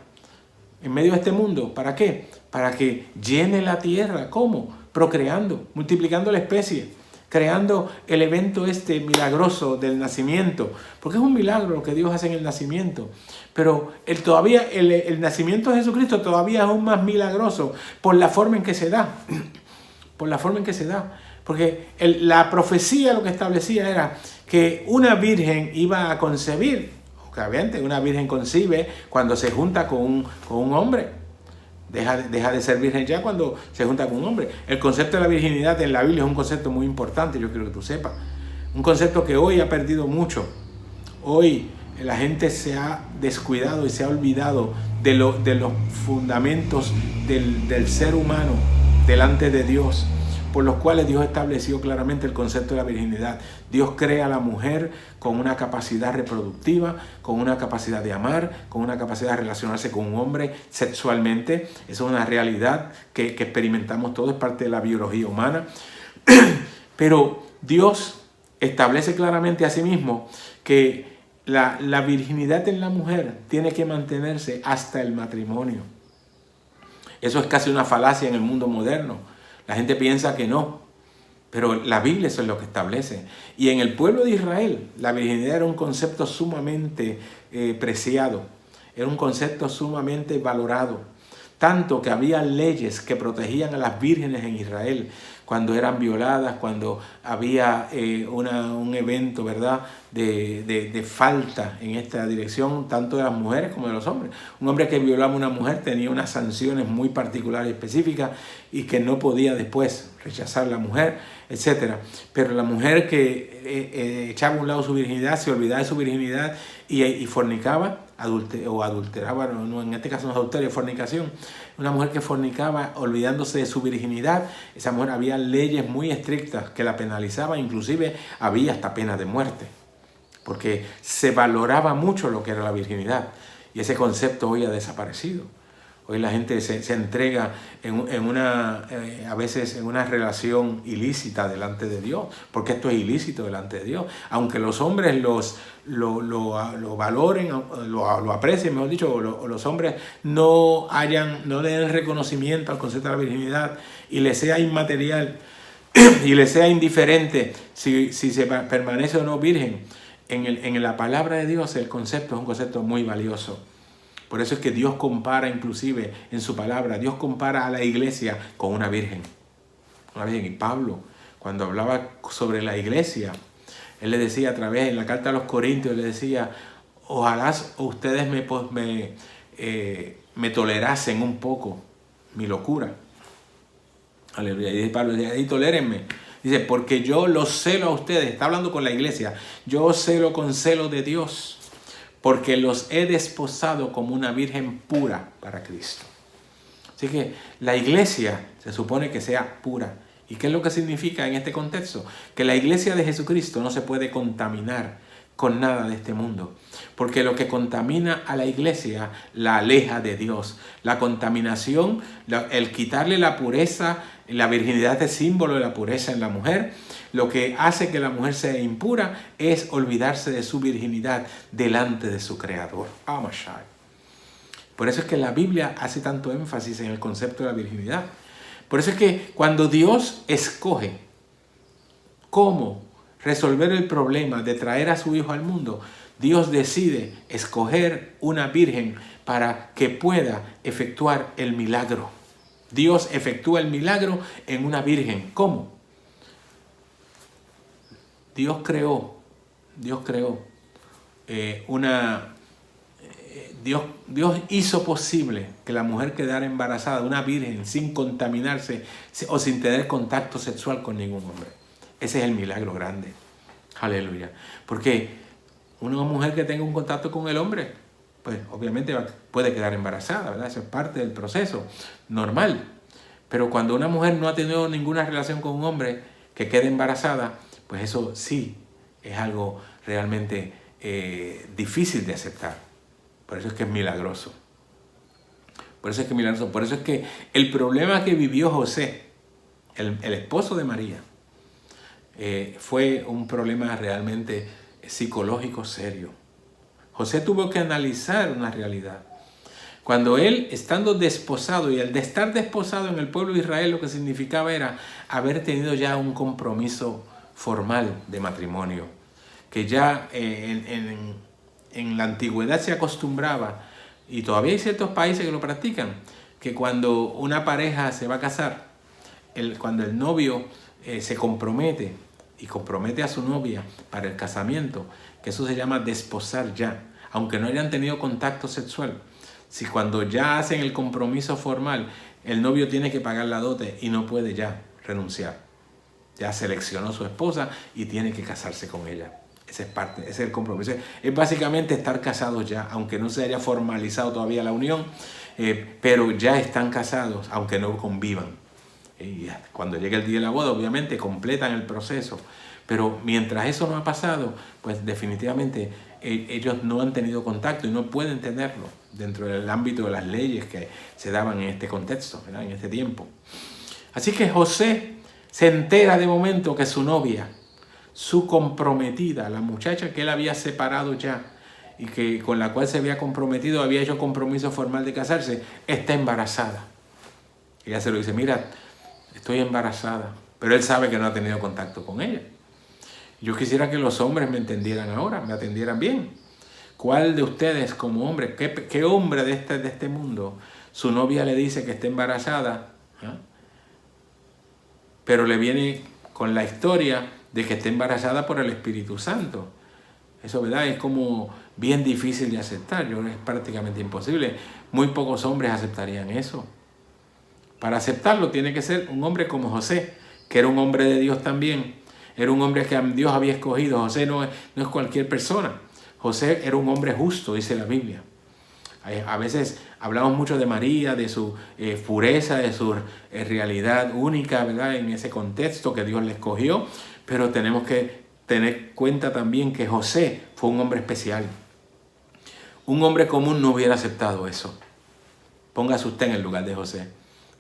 en medio de este mundo. ¿Para qué? Para que llene la tierra. ¿Cómo? Procreando, multiplicando la especie, creando el evento milagroso del nacimiento. Porque es un milagro lo que Dios hace en el nacimiento. Pero el nacimiento de Jesucristo todavía es aún más milagroso por la forma en que se da. Por la forma en que se da. Porque la profecía lo que establecía era que una virgen iba a concebir. Obviamente, una virgen concibe cuando se junta con un hombre. Deja de ser virgen ya cuando se junta con un hombre. El concepto de la virginidad en la Biblia es un concepto muy importante, yo quiero que tú sepas. Un concepto que hoy ha perdido mucho. Hoy la gente se ha descuidado y se ha olvidado de los fundamentos del ser humano delante de Dios, por los cuales Dios estableció claramente el concepto de la virginidad. Dios crea a la mujer con una capacidad reproductiva, con una capacidad de amar, con una capacidad de relacionarse con un hombre sexualmente. Eso es una realidad que experimentamos todos, es parte de la biología humana. Pero Dios establece claramente a sí mismo que la virginidad en la mujer tiene que mantenerse hasta el matrimonio. Eso es casi una falacia en el mundo moderno. La gente piensa que no, pero la Biblia eso es lo que establece. Y en el pueblo de Israel, la virginidad era un concepto sumamente preciado, era un concepto sumamente valorado. Tanto que había leyes que protegían a las vírgenes en Israel cuando eran violadas, cuando había un evento, ¿verdad?, de falta en esta dirección, tanto de las mujeres como de los hombres. Un hombre que violaba a una mujer tenía unas sanciones muy particulares y específicas y que no podía después rechazar la mujer, etc. Pero la mujer que echaba a un lado su virginidad, se olvidaba de su virginidad y fornicaba, adulteraba, no, en este caso no es adulterio, es fornicación. Una mujer que fornicaba olvidándose de su virginidad, esa mujer había leyes muy estrictas que la penalizaban, inclusive había hasta pena de muerte, porque se valoraba mucho lo que era la virginidad y ese concepto hoy ha desaparecido. Hoy la gente se entrega a veces en una relación ilícita delante de Dios, porque esto es ilícito delante de Dios. Aunque los hombres lo valoren, lo aprecien, mejor dicho, o los hombres no le den reconocimiento al concepto de la virginidad y le sea inmaterial y le sea indiferente si se permanece o no virgen, en la palabra de Dios el concepto es un concepto muy valioso. Por eso es que Dios compara, inclusive en su palabra, Dios compara a la iglesia con una virgen. Y Pablo, cuando hablaba sobre la iglesia, él le decía a través, en la carta a los Corintios, le decía, ojalá ustedes me tolerasen un poco mi locura. Aleluya. Y dice Pablo, y tolérenme. Dice, porque yo los celo a ustedes. Está hablando con la iglesia. Yo os celo con celo de Dios, porque los he desposado como una virgen pura para Cristo. Así que la iglesia se supone que sea pura. ¿Y qué es lo que significa en este contexto? Que la iglesia de Jesucristo no se puede contaminar con nada de este mundo. Porque lo que contamina a la iglesia la aleja de Dios. La contaminación, el quitarle la pureza, la virginidad es símbolo de la pureza en la mujer. Lo que hace que la mujer sea impura es olvidarse de su virginidad delante de su Creador. Por eso es que la Biblia hace tanto énfasis en el concepto de la virginidad. Por eso es que cuando Dios escoge cómo resolver el problema de traer a su hijo al mundo, Dios decide escoger una virgen para que pueda efectuar el milagro. Dios efectúa el milagro en una virgen. ¿Cómo? Dios creó Dios hizo posible que la mujer quedara embarazada, una virgen, sin contaminarse o sin tener contacto sexual con ningún hombre. Ese es el milagro grande. Aleluya. Porque una mujer que tenga un contacto con el hombre, pues obviamente puede quedar embarazada, ¿verdad? Eso es parte del proceso normal. Pero cuando una mujer no ha tenido ninguna relación con un hombre que quede embarazada, pues eso sí es algo realmente difícil de aceptar. Por eso es que es milagroso. Por eso es que el problema que vivió José, el esposo de María, fue un problema realmente psicológico serio. José tuvo que analizar una realidad. Cuando él, estando desposado, y el de estar desposado en el pueblo de Israel, lo que significaba era haber tenido ya un compromiso formal de matrimonio, que ya en la antigüedad se acostumbraba, y todavía hay ciertos países que lo practican, que cuando una pareja se va a casar, cuando el novio se compromete y compromete a su novia para el casamiento, que eso se llama desposar ya, aunque no hayan tenido contacto sexual. Si cuando ya hacen el compromiso formal, el novio tiene que pagar la dote y no puede ya renunciar. Ya seleccionó a su esposa y tiene que casarse con ella. Esa es parte, ese es el compromiso. Es básicamente estar casados ya, aunque no se haya formalizado todavía la unión, pero ya están casados, aunque no convivan. Y cuando llegue el día de la boda, obviamente completan el proceso. Pero mientras eso no ha pasado, pues definitivamente ellos no han tenido contacto y no pueden tenerlo dentro del ámbito de las leyes que se daban en este contexto, ¿verdad? En este tiempo. Así que José se entera de momento que su novia, su comprometida, la muchacha que él había separado ya y que con la cual se había comprometido, había hecho compromiso formal de casarse, está embarazada. Ella se lo dice, mira, estoy embarazada, pero él sabe que no ha tenido contacto con ella. Yo quisiera que los hombres me entendieran ahora, me atendieran bien. ¿Cuál de ustedes como hombre, qué hombre de este mundo, su novia le dice que está embarazada, pero le viene con la historia de que está embarazada por el Espíritu Santo? Eso, ¿verdad? Es como bien difícil de aceptar. Es prácticamente imposible. Muy pocos hombres aceptarían eso. Para aceptarlo tiene que ser un hombre como José, que era un hombre de Dios también. Era un hombre que Dios había escogido. José no es cualquier persona. José era un hombre justo, dice la Biblia. A veces hablamos mucho de María, de su pureza, de su realidad única, ¿verdad? En ese contexto que Dios le escogió. Pero tenemos que tener cuenta también que José fue un hombre especial. Un hombre común no hubiera aceptado eso. Póngase usted en el lugar de José.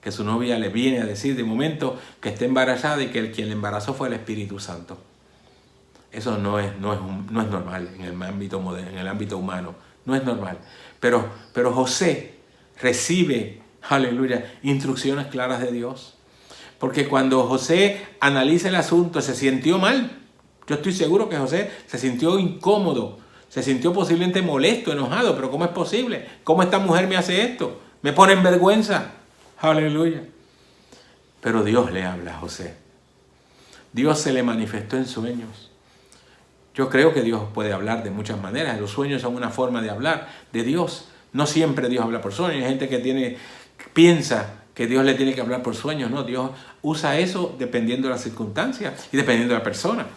Que su novia le viene a decir de momento que está embarazada y que quien le embarazó fue el Espíritu Santo. Eso no es normal en el ámbito moderno, en el ámbito humano. No es normal. Pero José recibe, aleluya, instrucciones claras de Dios. Porque cuando José analiza el asunto, se sintió mal. Yo estoy seguro que José se sintió incómodo, se sintió posiblemente molesto, enojado. Pero ¿cómo es posible? ¿Cómo esta mujer me hace esto? Me pone en vergüenza. Aleluya. Pero Dios le habla a José. Dios se le manifestó en sueños. Yo creo que Dios puede hablar de muchas maneras. Los sueños son una forma de hablar de Dios. No siempre Dios habla por sueños. Hay gente que piensa que Dios le tiene que hablar por sueños. No, Dios usa eso dependiendo de las circunstancias y dependiendo de la persona.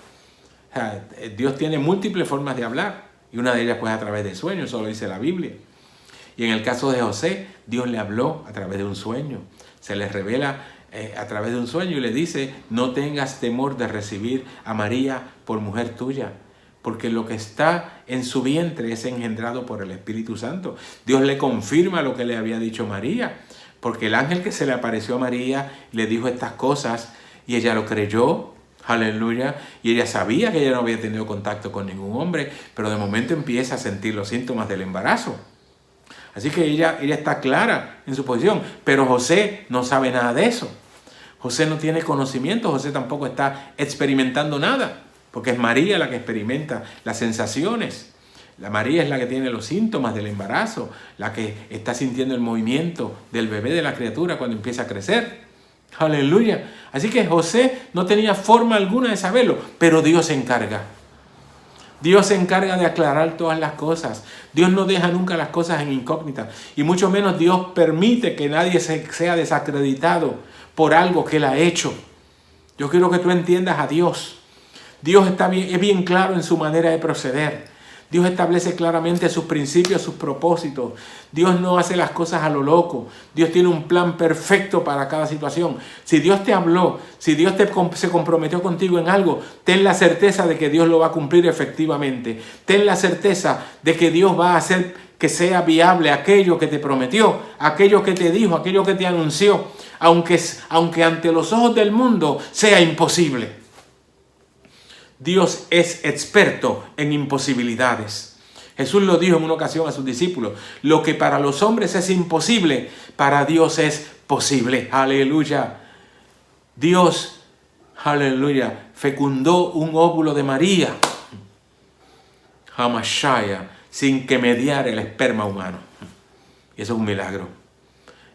O sea, Dios tiene múltiples formas de hablar y una de ellas pues a través de sueños, eso lo dice la Biblia. Y en el caso de José, Dios le habló a través de un sueño. Se le revela a través de un sueño y le dice: no tengas temor de recibir a María por mujer tuya, porque lo que está en su vientre es engendrado por el Espíritu Santo. Dios le confirma lo que le había dicho María, porque el ángel que se le apareció a María le dijo estas cosas y ella lo creyó. Aleluya. Y ella sabía que ella no había tenido contacto con ningún hombre, pero de momento empieza a sentir los síntomas del embarazo. Así que ella está clara en su posición, pero José no sabe nada de eso. José no tiene conocimiento, José tampoco está experimentando nada, porque es María la que experimenta las sensaciones. La María es la que tiene los síntomas del embarazo, la que está sintiendo el movimiento del bebé, de la criatura, cuando empieza a crecer. Aleluya. Así que José no tenía forma alguna de saberlo, pero Dios se encarga. Dios se encarga de aclarar todas las cosas. Dios no deja nunca las cosas en incógnita. Y mucho menos Dios permite que nadie sea desacreditado por algo que Él ha hecho. Yo quiero que tú entiendas a Dios. Dios es bien claro en su manera de proceder. Dios establece claramente sus principios, sus propósitos. Dios no hace las cosas a lo loco. Dios tiene un plan perfecto para cada situación. Si Dios te habló, si Dios se comprometió contigo en algo, ten la certeza de que Dios lo va a cumplir efectivamente. Ten la certeza de que Dios va a hacer que sea viable aquello que te prometió, aquello que te dijo, aquello que te anunció, aunque ante los ojos del mundo sea imposible. Dios es experto en imposibilidades. Jesús lo dijo en una ocasión a sus discípulos: lo que para los hombres es imposible, para Dios es posible. Aleluya. Dios, aleluya, fecundó un óvulo de María, Hamashaya, sin que mediara el esperma humano. Y eso es un milagro.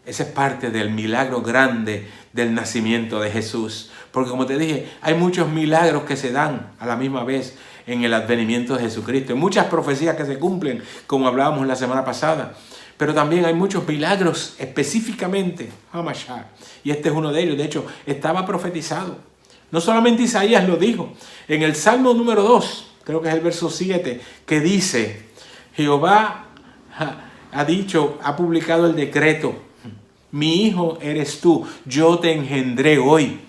Esa es parte del milagro grande del nacimiento de Jesús. Porque como te dije, hay muchos milagros que se dan a la misma vez en el advenimiento de Jesucristo. Hay muchas profecías que se cumplen, como hablábamos la semana pasada. Pero también hay muchos milagros específicamente. Y este es uno de ellos. De hecho, estaba profetizado. No solamente Isaías lo dijo. En el Salmo número 2, creo que es el verso 7, que dice: Jehová ha publicado el decreto. Mi hijo eres tú, yo te engendré hoy.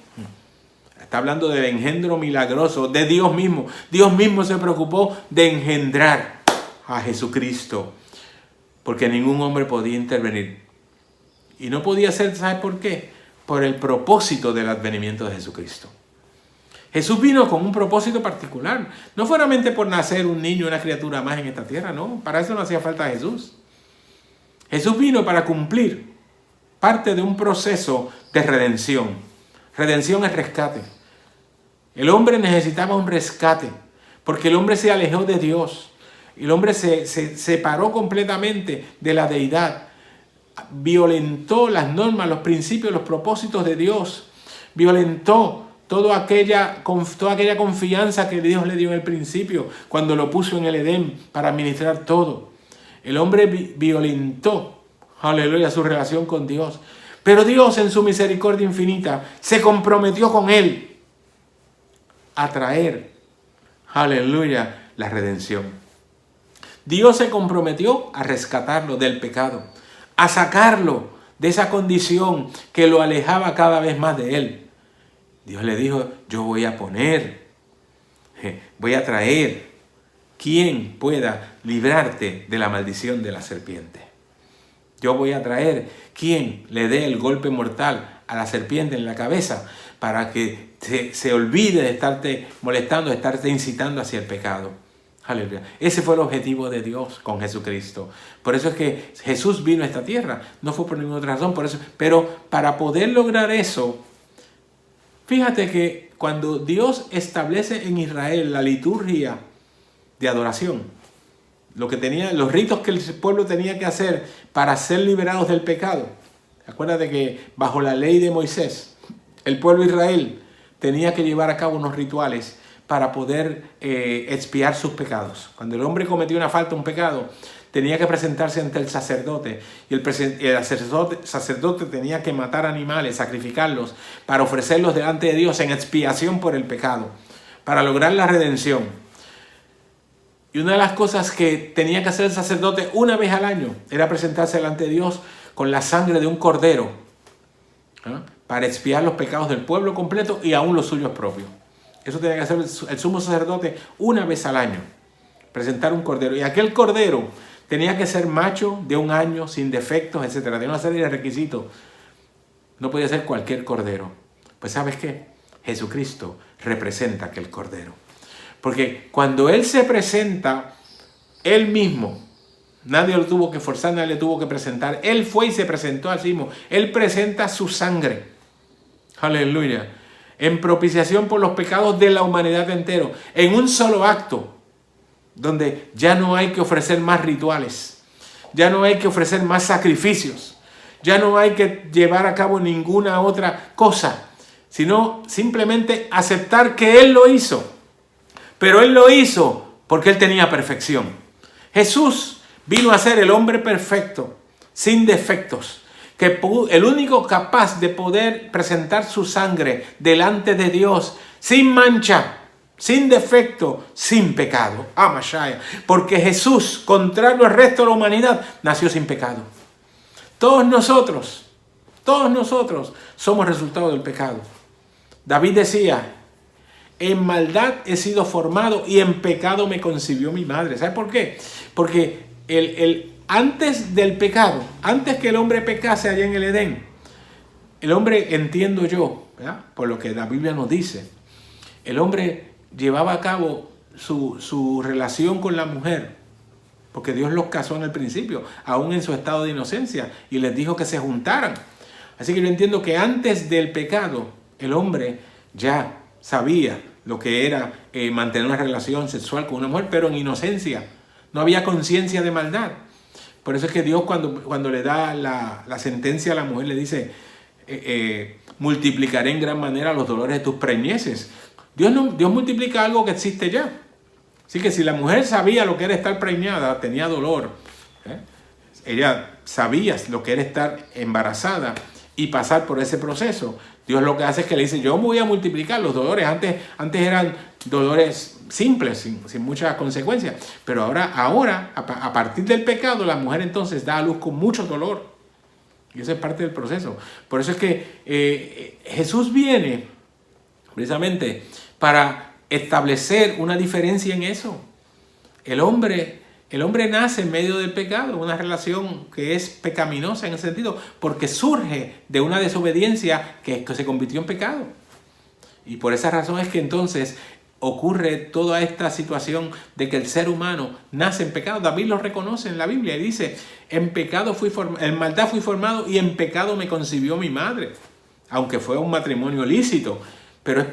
Está hablando del engendro milagroso de Dios mismo. Dios mismo se preocupó de engendrar a Jesucristo, porque ningún hombre podía intervenir. Y no podía ser, ¿sabes por qué? Por el propósito del advenimiento de Jesucristo. Jesús vino con un propósito particular. No solamente por nacer un niño, una criatura más en esta tierra, no. Para eso no hacía falta Jesús. Jesús vino para cumplir parte de un proceso de redención. Redención es rescate. El hombre necesitaba un rescate, porque el hombre se alejó de Dios. El hombre se separó completamente de la deidad. Violentó las normas, los principios, los propósitos de Dios. Violentó toda aquella confianza que Dios le dio en el principio, cuando lo puso en el Edén para administrar todo. El hombre violentó, aleluya, su relación con Dios. Pero Dios, en su misericordia infinita, se comprometió con él a traer, aleluya, la redención. Dios se comprometió a rescatarlo del pecado, a sacarlo de esa condición que lo alejaba cada vez más de él. Dios le dijo: yo voy a traer quien pueda librarte de la maldición de la serpiente. Yo voy a traer quien le dé el golpe mortal a la serpiente en la cabeza, para que se olvide de estarte molestando, de estarte incitando hacia el pecado. Aleluya. Ese fue el objetivo de Dios con Jesucristo. Por eso es que Jesús vino a esta tierra. No fue por ninguna otra razón. Por eso, pero para poder lograr eso, fíjate que cuando Dios establece en Israel la liturgia de adoración, los ritos que el pueblo tenía que hacer para ser liberados del pecado. Acuérdate que bajo la ley de Moisés, el pueblo de Israel tenía que llevar a cabo unos rituales para poder expiar sus pecados. Cuando el hombre cometía una falta, un pecado, tenía que presentarse ante el sacerdote y el sacerdote tenía que matar animales, sacrificarlos para ofrecerlos delante de Dios en expiación por el pecado, para lograr la redención. Y una de las cosas que tenía que hacer el sacerdote una vez al año era presentarse delante de Dios con la sangre de un cordero, ¿eh? Para expiar los pecados del pueblo completo y aún los suyos propios. Eso tenía que hacer el sumo sacerdote una vez al año, presentar un cordero. Y aquel cordero tenía que ser macho, de 1 año, sin defectos, etc. Tenía una serie de requisitos. No podía ser cualquier cordero. Pues ¿sabes qué? Jesucristo representa aquel cordero. Porque cuando Él se presenta, Él mismo, nadie lo tuvo que forzar, nadie le tuvo que presentar. Él fue y se presentó a sí mismo. Él presenta su sangre. Aleluya. En propiciación por los pecados de la humanidad entera. En un solo acto. Donde ya no hay que ofrecer más rituales. Ya no hay que ofrecer más sacrificios. Ya no hay que llevar a cabo ninguna otra cosa. Sino simplemente aceptar que Él lo hizo. Pero Él lo hizo porque Él tenía perfección. Jesús vino a ser el hombre perfecto, sin defectos, el único capaz de poder presentar su sangre delante de Dios, sin mancha, sin defecto, sin pecado. Amashaya. Porque Jesús, contrario al resto de la humanidad, nació sin pecado. Todos nosotros somos resultado del pecado. David decía: en maldad he sido formado y en pecado me concibió mi madre. ¿Sabe por qué? Porque antes del pecado, antes que el hombre pecase allá en el Edén, el hombre, entiendo yo, ¿verdad?, por lo que la Biblia nos dice, el hombre llevaba a cabo su relación con la mujer, porque Dios los casó en el principio, aún en su estado de inocencia, y les dijo que se juntaran. Así que yo entiendo que antes del pecado, el hombre ya sabía lo que era mantener una relación sexual con una mujer, pero en inocencia. No había conciencia de maldad. Por eso es que Dios cuando le da la sentencia a la mujer, le dice: multiplicaré en gran manera los dolores de tus preñeces. Dios multiplica algo que existe ya. Así que si la mujer sabía lo que era estar preñada, tenía dolor, ella sabía lo que era estar embarazada y pasar por ese proceso. Dios lo que hace es que le dice: yo me voy a multiplicar los dolores. Antes eran dolores simples, sin muchas consecuencias. Pero ahora, a partir del pecado, la mujer entonces da a luz con mucho dolor. Y eso es parte del proceso. Por eso es que Jesús viene precisamente para establecer una diferencia en eso. El hombre nace en medio del pecado, una relación que es pecaminosa en ese sentido, porque surge de una desobediencia que se convirtió en pecado. Y por esa razón es que entonces ocurre toda esta situación de que el ser humano nace en pecado. David lo reconoce en la Biblia y dice: en maldad fui formado y en pecado me concibió mi madre. Aunque fue un matrimonio lícito, pero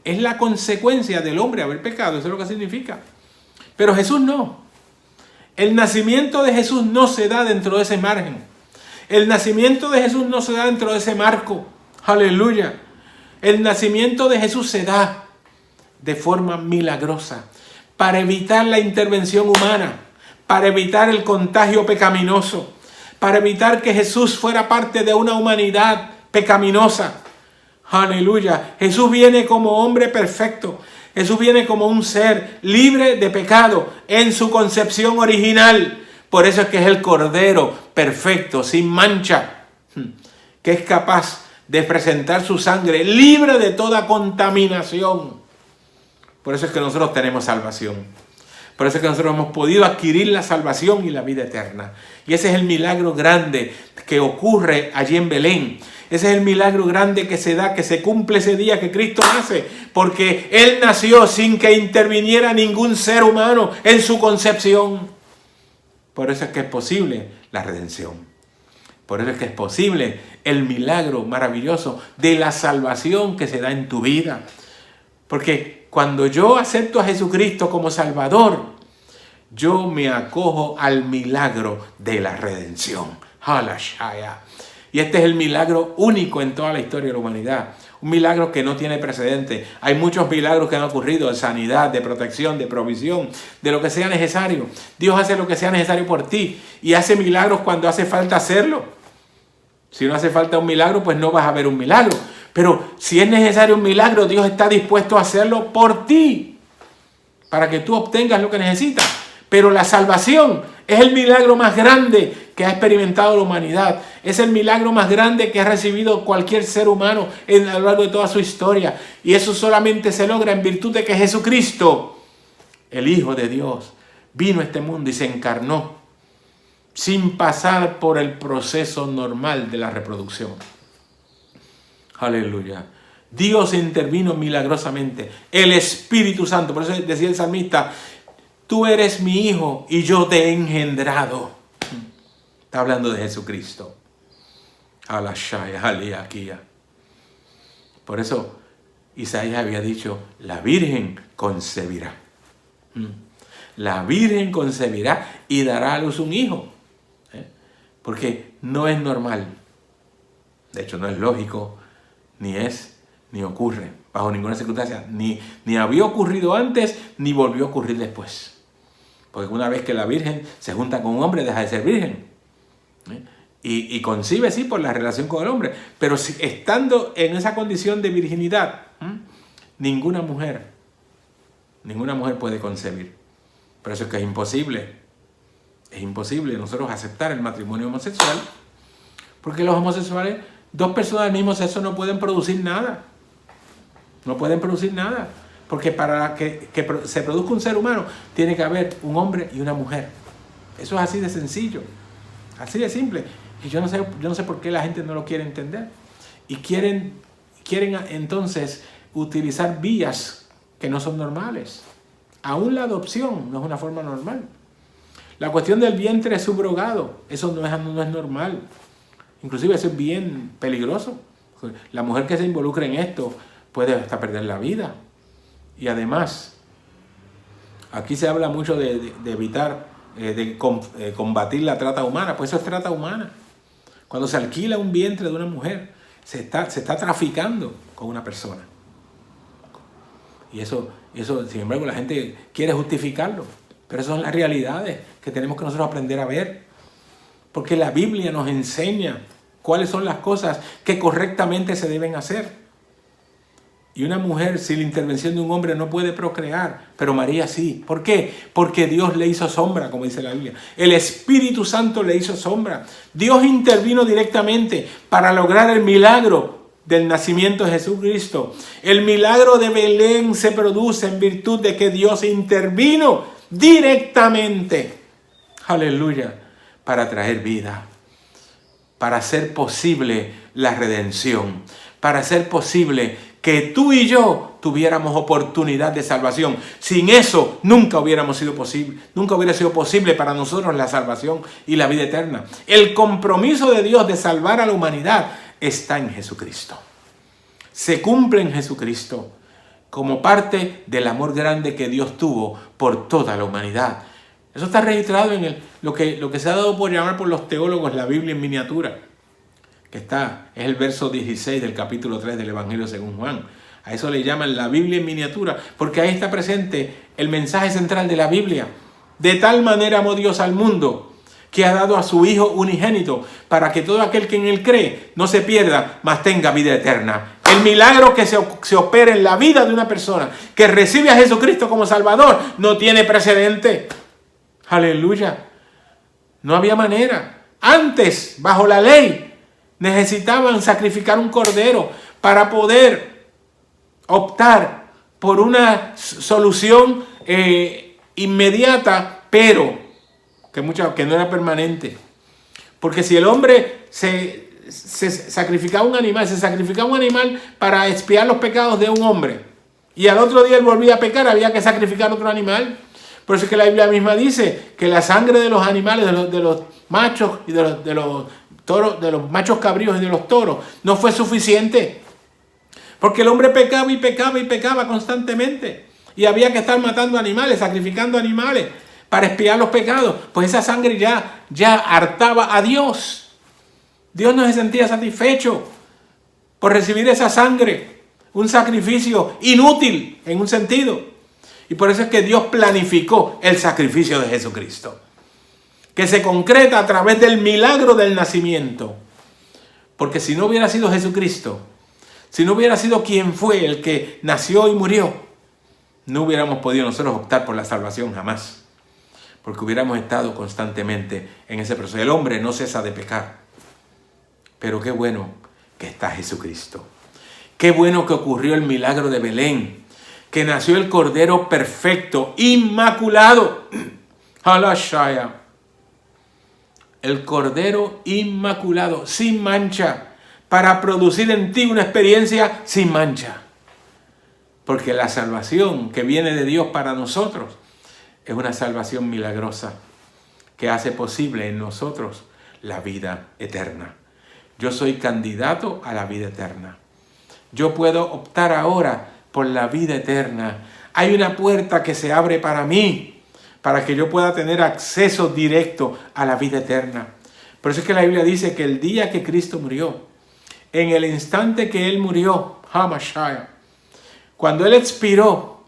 es la consecuencia del hombre haber pecado. Eso es lo que significa. Pero Jesús no. El nacimiento de Jesús no se da dentro de ese margen. El nacimiento de Jesús no se da dentro de ese marco. Aleluya. El nacimiento de Jesús se da de forma milagrosa para evitar la intervención humana, para evitar el contagio pecaminoso, para evitar que Jesús fuera parte de una humanidad pecaminosa. Aleluya. Jesús viene como hombre perfecto. Jesús viene como un ser libre de pecado en su concepción original. Por eso es que es el Cordero perfecto, sin mancha, que es capaz de presentar su sangre libre de toda contaminación. Por eso es que nosotros tenemos salvación. Por eso es que nosotros hemos podido adquirir la salvación y la vida eterna. Y ese es el milagro grande que ocurre allí en Belén. Ese es el milagro grande que se da, que se cumple ese día que Cristo nace, porque Él nació sin que interviniera ningún ser humano en su concepción. Por eso es que es posible la redención. Por eso es que es posible el milagro maravilloso de la salvación que se da en tu vida. Porque cuando yo acepto a Jesucristo como Salvador, yo me acojo al milagro de la redención. Halashaya. Y este es el milagro único en toda la historia de la humanidad. Un milagro que no tiene precedente. Hay muchos milagros que han ocurrido de sanidad, de protección, de provisión, de lo que sea necesario. Dios hace lo que sea necesario por ti y hace milagros cuando hace falta hacerlo. Si no hace falta un milagro, pues no vas a ver un milagro. Pero si es necesario un milagro, Dios está dispuesto a hacerlo por ti, para que tú obtengas lo que necesitas. Pero la salvación es el milagro más grande que ha experimentado la humanidad. Es el milagro más grande que ha recibido cualquier ser humano a lo largo de toda su historia. Y eso solamente se logra en virtud de que Jesucristo, el Hijo de Dios, vino a este mundo y se encarnó sin pasar por el proceso normal de la reproducción. Aleluya. Dios intervino milagrosamente. El Espíritu Santo. Por eso decía el salmista: tú eres mi hijo y yo te he engendrado. Está hablando de Jesucristo. Por eso Isaías había dicho: la Virgen concebirá. La Virgen concebirá y dará a luz un hijo. Porque no es normal. De hecho, no es lógico, ni ocurre, bajo ninguna circunstancia. Ni había ocurrido antes, ni volvió a ocurrir después. Porque una vez que la Virgen se junta con un hombre, deja de ser virgen. Y concibe, sí, por la relación con el hombre. Pero si, estando en esa condición de virginidad, ninguna mujer puede concebir. Por eso es que es imposible. Es imposible nosotros aceptar el matrimonio homosexual. Porque los homosexuales, dos personas del mismo sexo, no pueden producir nada. No pueden producir nada. Porque para que se produzca un ser humano, tiene que haber un hombre y una mujer. Eso es así de sencillo. Así de simple. Y yo no sé por qué la gente no lo quiere entender. Y quieren entonces utilizar vías que no son normales. Aún la adopción no es una forma normal. La cuestión del vientre subrogado, eso no es normal. Inclusive eso es bien peligroso. La mujer que se involucre en esto puede hasta perder la vida. Y además, aquí se habla mucho de evitar, combatir la trata humana. Pues eso es trata humana. Cuando se alquila un vientre de una mujer, se está traficando con una persona. Y eso, sin embargo, la gente quiere justificarlo. Pero esas son las realidades que tenemos que nosotros aprender a ver. Porque la Biblia nos enseña cuáles son las cosas que correctamente se deben hacer. Y una mujer sin la intervención de un hombre no puede procrear, pero María sí. ¿Por qué? Porque Dios le hizo sombra, como dice la Biblia. El Espíritu Santo le hizo sombra. Dios intervino directamente para lograr el milagro del nacimiento de Jesucristo. El milagro de Belén se produce en virtud de que Dios intervino directamente. Aleluya. Para traer vida. Para hacer posible la redención. Para hacer posible que tú y yo tuviéramos oportunidad de salvación. Sin eso nunca hubiera sido posible para nosotros la salvación y la vida eterna. El compromiso de Dios de salvar a la humanidad está en Jesucristo. Se cumple en Jesucristo como parte del amor grande que Dios tuvo por toda la humanidad. Eso está registrado en lo que se ha dado por llamar por los teólogos la Biblia en miniatura. Es el verso 16 del capítulo 3 del Evangelio según Juan. A eso le llaman la Biblia en miniatura, porque ahí está presente el mensaje central de la Biblia. De tal manera amó Dios al mundo, que ha dado a su Hijo unigénito, para que todo aquel que en él cree no se pierda, mas tenga vida eterna. El milagro que se opera en la vida de una persona que recibe a Jesucristo como Salvador no tiene precedente. Aleluya. No había manera. Antes, bajo la ley, necesitaban sacrificar un cordero para poder optar por una solución inmediata, pero que no era permanente. Porque si el hombre se sacrificaba un animal para expiar los pecados de un hombre, y al otro día él volvía a pecar, había que sacrificar otro animal. Por eso es que la Biblia misma dice que la sangre de los animales, de los machos y de los toros, de los machos cabríos y de los toros, no fue suficiente. Porque el hombre pecaba constantemente. Y había que estar matando animales, sacrificando animales para expiar los pecados. Pues esa sangre ya hartaba a Dios. Dios no se sentía satisfecho por recibir esa sangre, un sacrificio inútil en un sentido. Y por eso es que Dios planificó el sacrificio de Jesucristo, que se concreta a través del milagro del nacimiento. Porque si no hubiera sido Jesucristo, si no hubiera sido quien fue el que nació y murió, no hubiéramos podido nosotros optar por la salvación jamás. Porque hubiéramos estado constantemente en ese proceso. El hombre no cesa de pecar. Pero qué bueno que está Jesucristo. Qué bueno que ocurrió el milagro de Belén. Que nació el Cordero perfecto, inmaculado. Halashaya. El Cordero inmaculado, sin mancha, para producir en ti una experiencia sin mancha. Porque la salvación que viene de Dios para nosotros es una salvación milagrosa que hace posible en nosotros la vida eterna. Yo soy candidato a la vida eterna. Yo puedo optar ahora por la vida eterna. Hay una puerta que se abre para mí, para que yo pueda tener acceso directo a la vida eterna. Por eso es que la Biblia dice que el día que Cristo murió, en el instante que Él murió, Hamashaya, cuando Él expiró,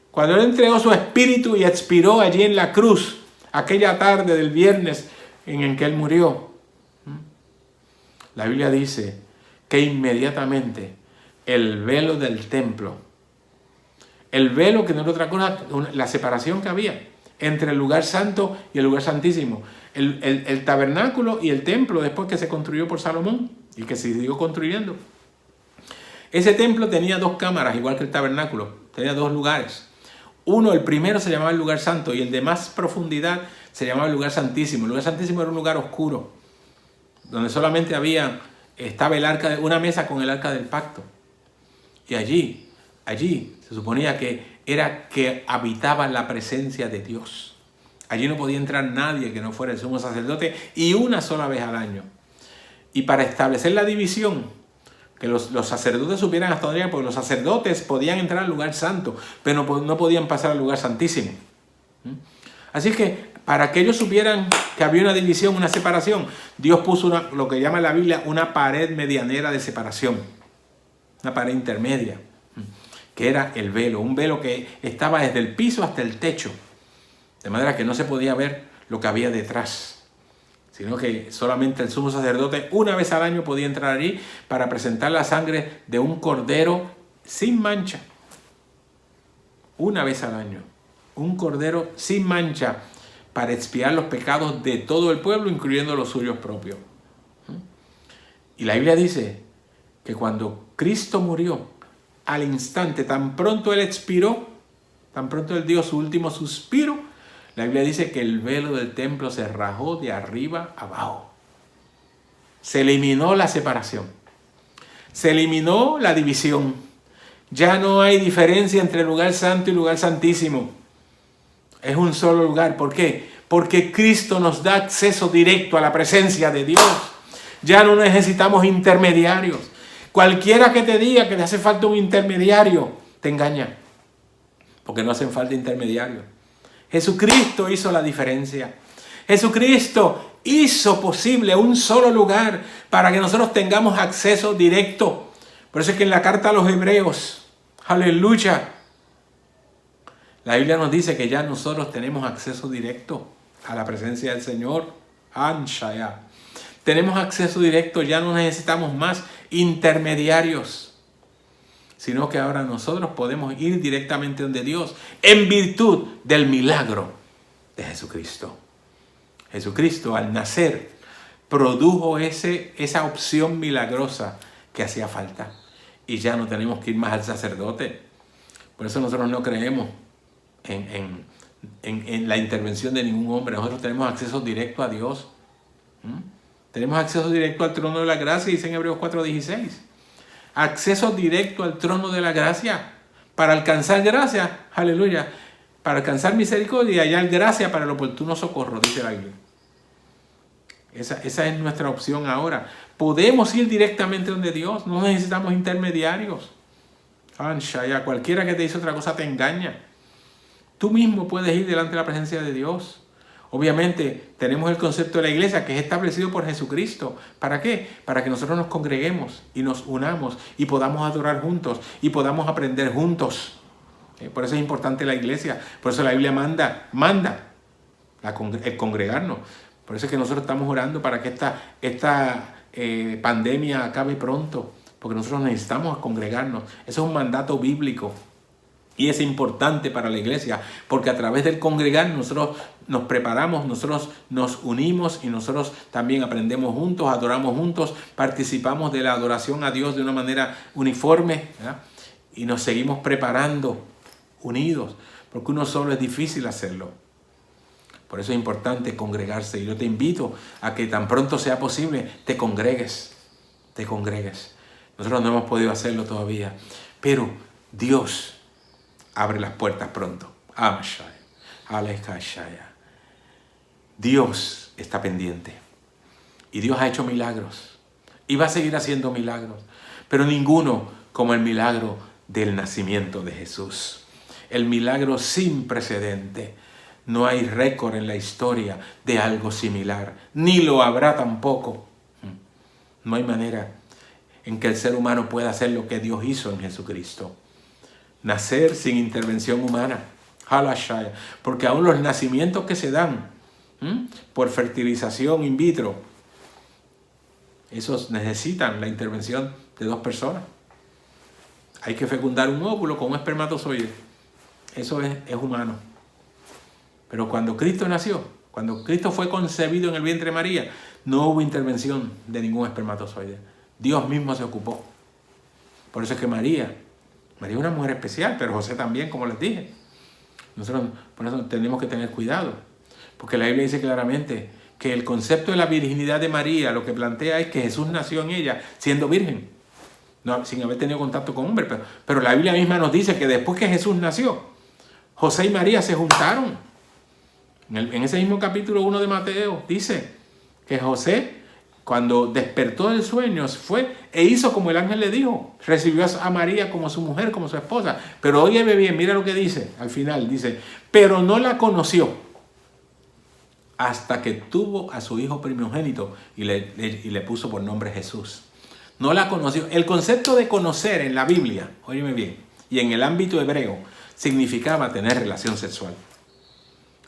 cuando Él entregó su espíritu y expiró allí en la cruz, aquella tarde del viernes en el que Él murió, la Biblia dice que inmediatamente el velo del templo, el velo que no era otra cosa, la separación que había entre el lugar santo y el lugar santísimo, el tabernáculo y el templo después que se construyó por Salomón y que se siguió construyendo. Ese templo tenía 2 cámaras, igual que el tabernáculo, tenía 2 lugares. Uno, el primero se llamaba el lugar santo y el de más profundidad se llamaba el lugar santísimo. El lugar santísimo era un lugar oscuro, donde solamente estaba una mesa con el arca del pacto. Y allí se suponía que era que habitaba la presencia de Dios. Allí no podía entrar nadie que no fuera el sumo sacerdote y una sola vez al año. Y para establecer la división, que los sacerdotes supieran hasta dónde, porque los sacerdotes podían entrar al lugar santo, pero no podían pasar al lugar santísimo. Así que para que ellos supieran que había una división, una separación, Dios puso lo que llama la Biblia una pared medianera de separación, una pared intermedia, que era el velo, un velo que estaba desde el piso hasta el techo, de manera que no se podía ver lo que había detrás, sino que solamente el sumo sacerdote una vez al año podía entrar allí para presentar la sangre de un cordero sin mancha. Una vez al año, un cordero sin mancha para expiar los pecados de todo el pueblo, incluyendo los suyos propios. Y la Biblia dice que cuando Cristo murió, al instante, tan pronto Él expiró, tan pronto Él dio su último suspiro, la Biblia dice que el velo del templo se rajó de arriba abajo. Se eliminó la separación. Se eliminó la división. Ya no hay diferencia entre el lugar santo y el lugar santísimo. Es un solo lugar. ¿Por qué? Porque Cristo nos da acceso directo a la presencia de Dios. Ya no necesitamos intermediarios. Cualquiera que te diga que le hace falta un intermediario, te engaña. Porque no hacen falta intermediarios. Jesucristo hizo la diferencia. Jesucristo hizo posible un solo lugar para que nosotros tengamos acceso directo. Por eso es que en la carta a los Hebreos, aleluya, la Biblia nos dice que ya nosotros tenemos acceso directo a la presencia del Señor. Anshaya. Tenemos acceso directo, ya no necesitamos más intermediarios, sino que ahora nosotros podemos ir directamente donde Dios en virtud del milagro de Jesucristo. Jesucristo al nacer produjo esa opción milagrosa que hacía falta y ya no tenemos que ir más al sacerdote. Por eso nosotros no creemos en la intervención de ningún hombre. Nosotros tenemos acceso directo a Dios. Tenemos acceso directo al trono de la gracia, dice en Hebreos 4:16. Acceso directo al trono de la gracia para alcanzar gracia, aleluya, para alcanzar misericordia y hallar gracia para el oportuno socorro, dice la Biblia. Esa es nuestra opción ahora. Podemos ir directamente donde Dios, no necesitamos intermediarios. Anshaya, cualquiera que te dice otra cosa te engaña. Tú mismo puedes ir delante de la presencia de Dios. Obviamente tenemos el concepto de la iglesia que es establecido por Jesucristo. ¿Para qué? Para que nosotros nos congreguemos y nos unamos y podamos adorar juntos y podamos aprender juntos. Por eso es importante la iglesia. Por eso la Biblia manda el congregarnos. Por eso es que nosotros estamos orando para que esta pandemia acabe pronto. Porque nosotros necesitamos congregarnos. Eso es un mandato bíblico. Y es importante para la iglesia, porque a través del congregar nosotros nos preparamos, nosotros nos unimos y nosotros también aprendemos juntos, adoramos juntos, participamos de la adoración a Dios de una manera uniforme, ¿verdad? Y nos seguimos preparando unidos, porque uno solo es difícil hacerlo. Por eso es importante congregarse y yo te invito a que tan pronto sea posible te congregues. Nosotros no hemos podido hacerlo todavía, pero Dios abre las puertas pronto. Dios está pendiente. Y Dios ha hecho milagros. Y va a seguir haciendo milagros. Pero ninguno como el milagro del nacimiento de Jesús. El milagro sin precedente. No hay récord en la historia de algo similar. Ni lo habrá tampoco. No hay manera en que el ser humano pueda hacer lo que Dios hizo en Jesucristo. Nacer sin intervención humana. Porque aún los nacimientos que se dan por fertilización in vitro, esos necesitan la intervención de 2 personas. Hay que fecundar un óvulo con un espermatozoide. Eso es humano. Pero cuando Cristo nació, cuando Cristo fue concebido en el vientre de María, no hubo intervención de ningún espermatozoide. Dios mismo se ocupó. Por eso es que María es una mujer especial, pero José también, como les dije. Nosotros por eso tenemos que tener cuidado, porque la Biblia dice claramente que el concepto de la virginidad de María lo que plantea es que Jesús nació en ella siendo virgen, no, sin haber tenido contacto con hombre, pero la Biblia misma nos dice que después que Jesús nació, José y María se juntaron. En ese mismo capítulo 1 de Mateo dice que José, cuando despertó del sueño, fue e hizo como el ángel le dijo. Recibió a María como su mujer, como su esposa. Pero óyeme bien, mira lo que dice al final. Dice, pero no la conoció hasta que tuvo a su hijo primogénito y le puso por nombre Jesús. No la conoció. El concepto de conocer en la Biblia, óyeme bien, y en el ámbito hebreo, significaba tener relación sexual.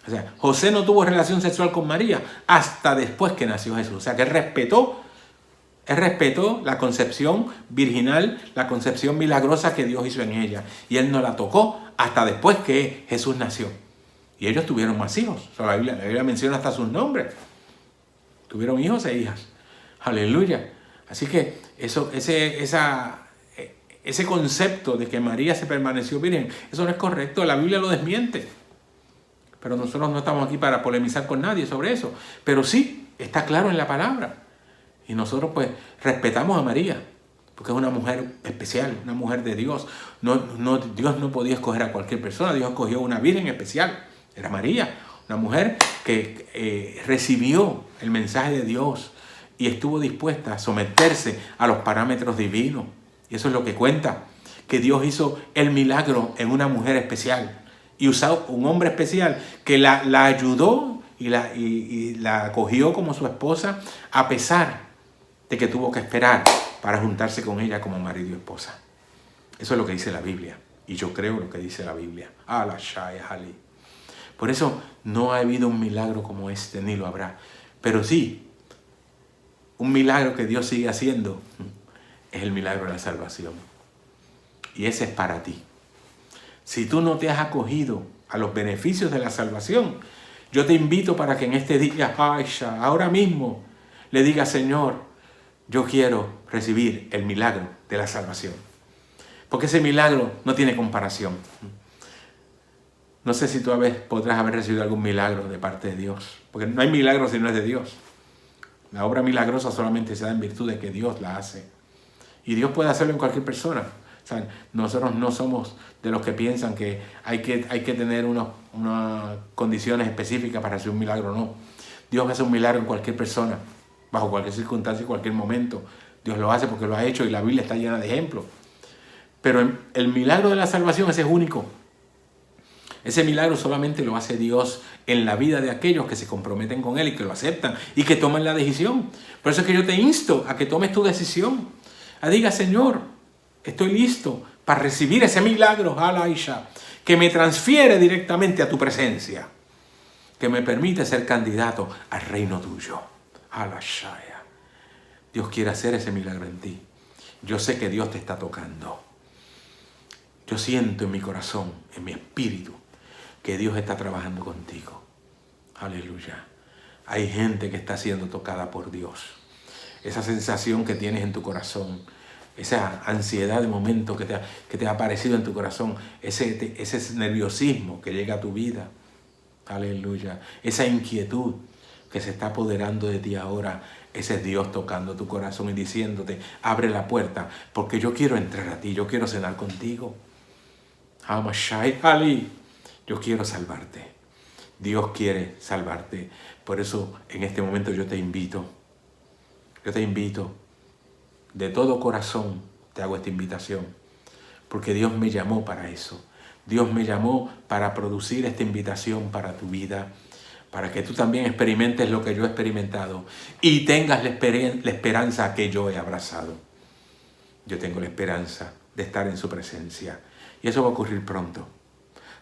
O sea, José no tuvo relación sexual con María hasta después que nació Jesús. O sea, que él respetó la concepción virginal, la concepción milagrosa que Dios hizo en ella. Y él no la tocó hasta después que Jesús nació. Y ellos tuvieron más hijos. O sea, la Biblia menciona hasta sus nombres. Tuvieron hijos e hijas. Aleluya. Así que ese concepto de que María se permaneció virgen, eso no es correcto. La Biblia lo desmiente. Pero nosotros no estamos aquí para polemizar con nadie sobre eso. Pero sí, está claro en la palabra. Y nosotros pues respetamos a María, porque es una mujer especial, una mujer de Dios. Dios no podía escoger a cualquier persona, Dios escogió una virgen especial. Era María, una mujer que recibió el mensaje de Dios y estuvo dispuesta a someterse a los parámetros divinos. Y eso es lo que cuenta, que Dios hizo el milagro en una mujer especial. Y usó un hombre especial que la ayudó y la acogió como su esposa, a pesar de que tuvo que esperar para juntarse con ella como marido y esposa. Eso es lo que dice la Biblia. Y yo creo lo que dice la Biblia. Por eso no ha habido un milagro como este, ni lo habrá. Pero sí, un milagro que Dios sigue haciendo es el milagro de la salvación. Y ese es para ti. Si tú no te has acogido a los beneficios de la salvación, yo te invito para que en este día, ahora mismo, le digas, Señor, yo quiero recibir el milagro de la salvación. Porque ese milagro no tiene comparación. No sé si tú podrás haber recibido algún milagro de parte de Dios. Porque no hay milagro si no es de Dios. La obra milagrosa solamente se da en virtud de que Dios la hace. Y Dios puede hacerlo en cualquier persona. O sea, nosotros no somos de los que piensan que hay que tener unas condiciones específicas para hacer un milagro. No. Dios hace un milagro en cualquier persona, bajo cualquier circunstancia, en cualquier momento. Dios lo hace porque lo ha hecho y la Biblia está llena de ejemplos. Pero el milagro de la salvación ese es único. Ese milagro solamente lo hace Dios en la vida de aquellos que se comprometen con Él y que lo aceptan y que toman la decisión. Por eso es que yo te insto a que tomes tu decisión. A diga, Señor, estoy listo para recibir ese milagro, Alaisha, que me transfiere directamente a tu presencia, que me permite ser candidato al reino tuyo. Alashaya. Dios quiere hacer ese milagro en ti. Yo sé que Dios te está tocando. Yo siento en mi corazón, en mi espíritu, que Dios está trabajando contigo. Aleluya. Hay gente que está siendo tocada por Dios. Esa sensación que tienes en tu corazón, esa ansiedad de momento que te ha aparecido en tu corazón, ese nerviosismo que llega a tu vida. Aleluya. Esa inquietud que se está apoderando de ti ahora, ese es Dios tocando tu corazón y diciéndote, abre la puerta, porque yo quiero entrar a ti, yo quiero cenar contigo. Hamashai Ali, yo quiero salvarte. Dios quiere salvarte. Por eso en este momento yo te invito, de todo corazón te hago esta invitación, porque Dios me llamó para eso. Dios me llamó para producir esta invitación para tu vida, para que tú también experimentes lo que yo he experimentado y tengas la esperanza que yo he abrazado. Yo tengo la esperanza de estar en su presencia y eso va a ocurrir pronto.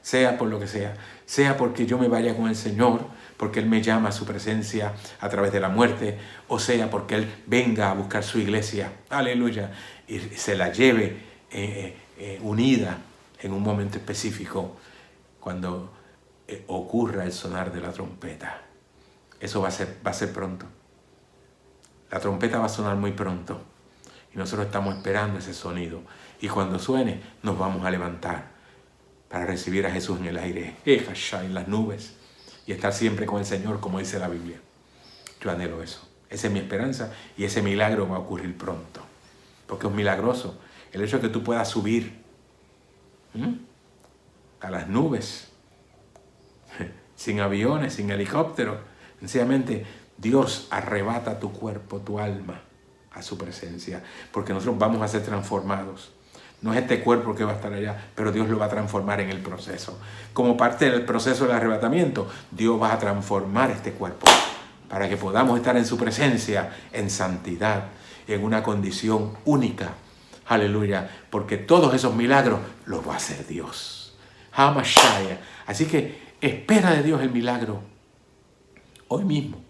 Sea por lo que sea porque yo me vaya con el Señor, porque Él me llama a su presencia a través de la muerte, o sea porque Él venga a buscar su iglesia, aleluya, y se la lleve unida en un momento específico, cuando ocurra el sonar de la trompeta. Eso va a ser pronto. La trompeta va a sonar muy pronto y nosotros estamos esperando ese sonido, y cuando suene nos vamos a levantar para recibir a Jesús en el aire, en las nubes, y estar siempre con el Señor, como dice la Biblia. Yo anhelo eso. Esa es mi esperanza, y ese milagro va a ocurrir pronto, porque es milagroso el hecho de que tú puedas subir a las nubes, sin aviones, sin helicópteros. Sencillamente Dios arrebata tu cuerpo, tu alma a su presencia, porque nosotros vamos a ser transformados. No es este cuerpo que va a estar allá, pero Dios lo va a transformar en el proceso. Como parte del proceso del arrebatamiento, Dios va a transformar este cuerpo para que podamos estar en su presencia, en santidad, en una condición única. Aleluya, porque todos esos milagros los va a hacer Dios. Hamashaya. Así que espera de Dios el milagro hoy mismo.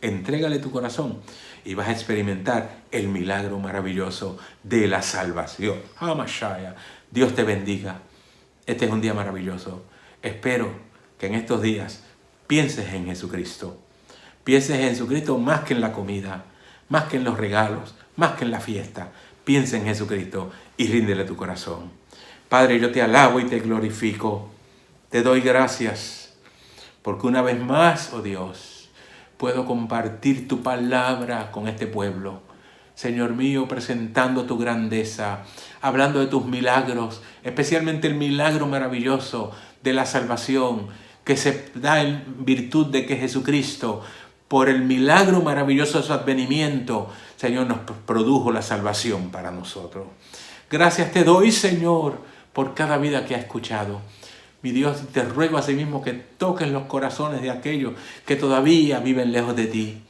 Entrégale tu corazón y vas a experimentar el milagro maravilloso de la salvación. Hamashaya. Dios te bendiga. Este es un día maravilloso. Espero que en estos días pienses en Jesucristo. Pienses en Jesucristo más que en la comida, más que en los regalos, más que en la fiesta. Piensa en Jesucristo y ríndele tu corazón. Padre, yo te alabo y te glorifico. Te doy gracias porque una vez más, oh Dios, puedo compartir tu palabra con este pueblo. Señor mío, presentando tu grandeza, hablando de tus milagros, especialmente el milagro maravilloso de la salvación que se da en virtud de que Jesucristo, por el milagro maravilloso de su advenimiento, Señor, nos produjo la salvación para nosotros. Gracias te doy, Señor, por cada vida que ha escuchado. Mi Dios, te ruego asimismo que toques los corazones de aquellos que todavía viven lejos de ti.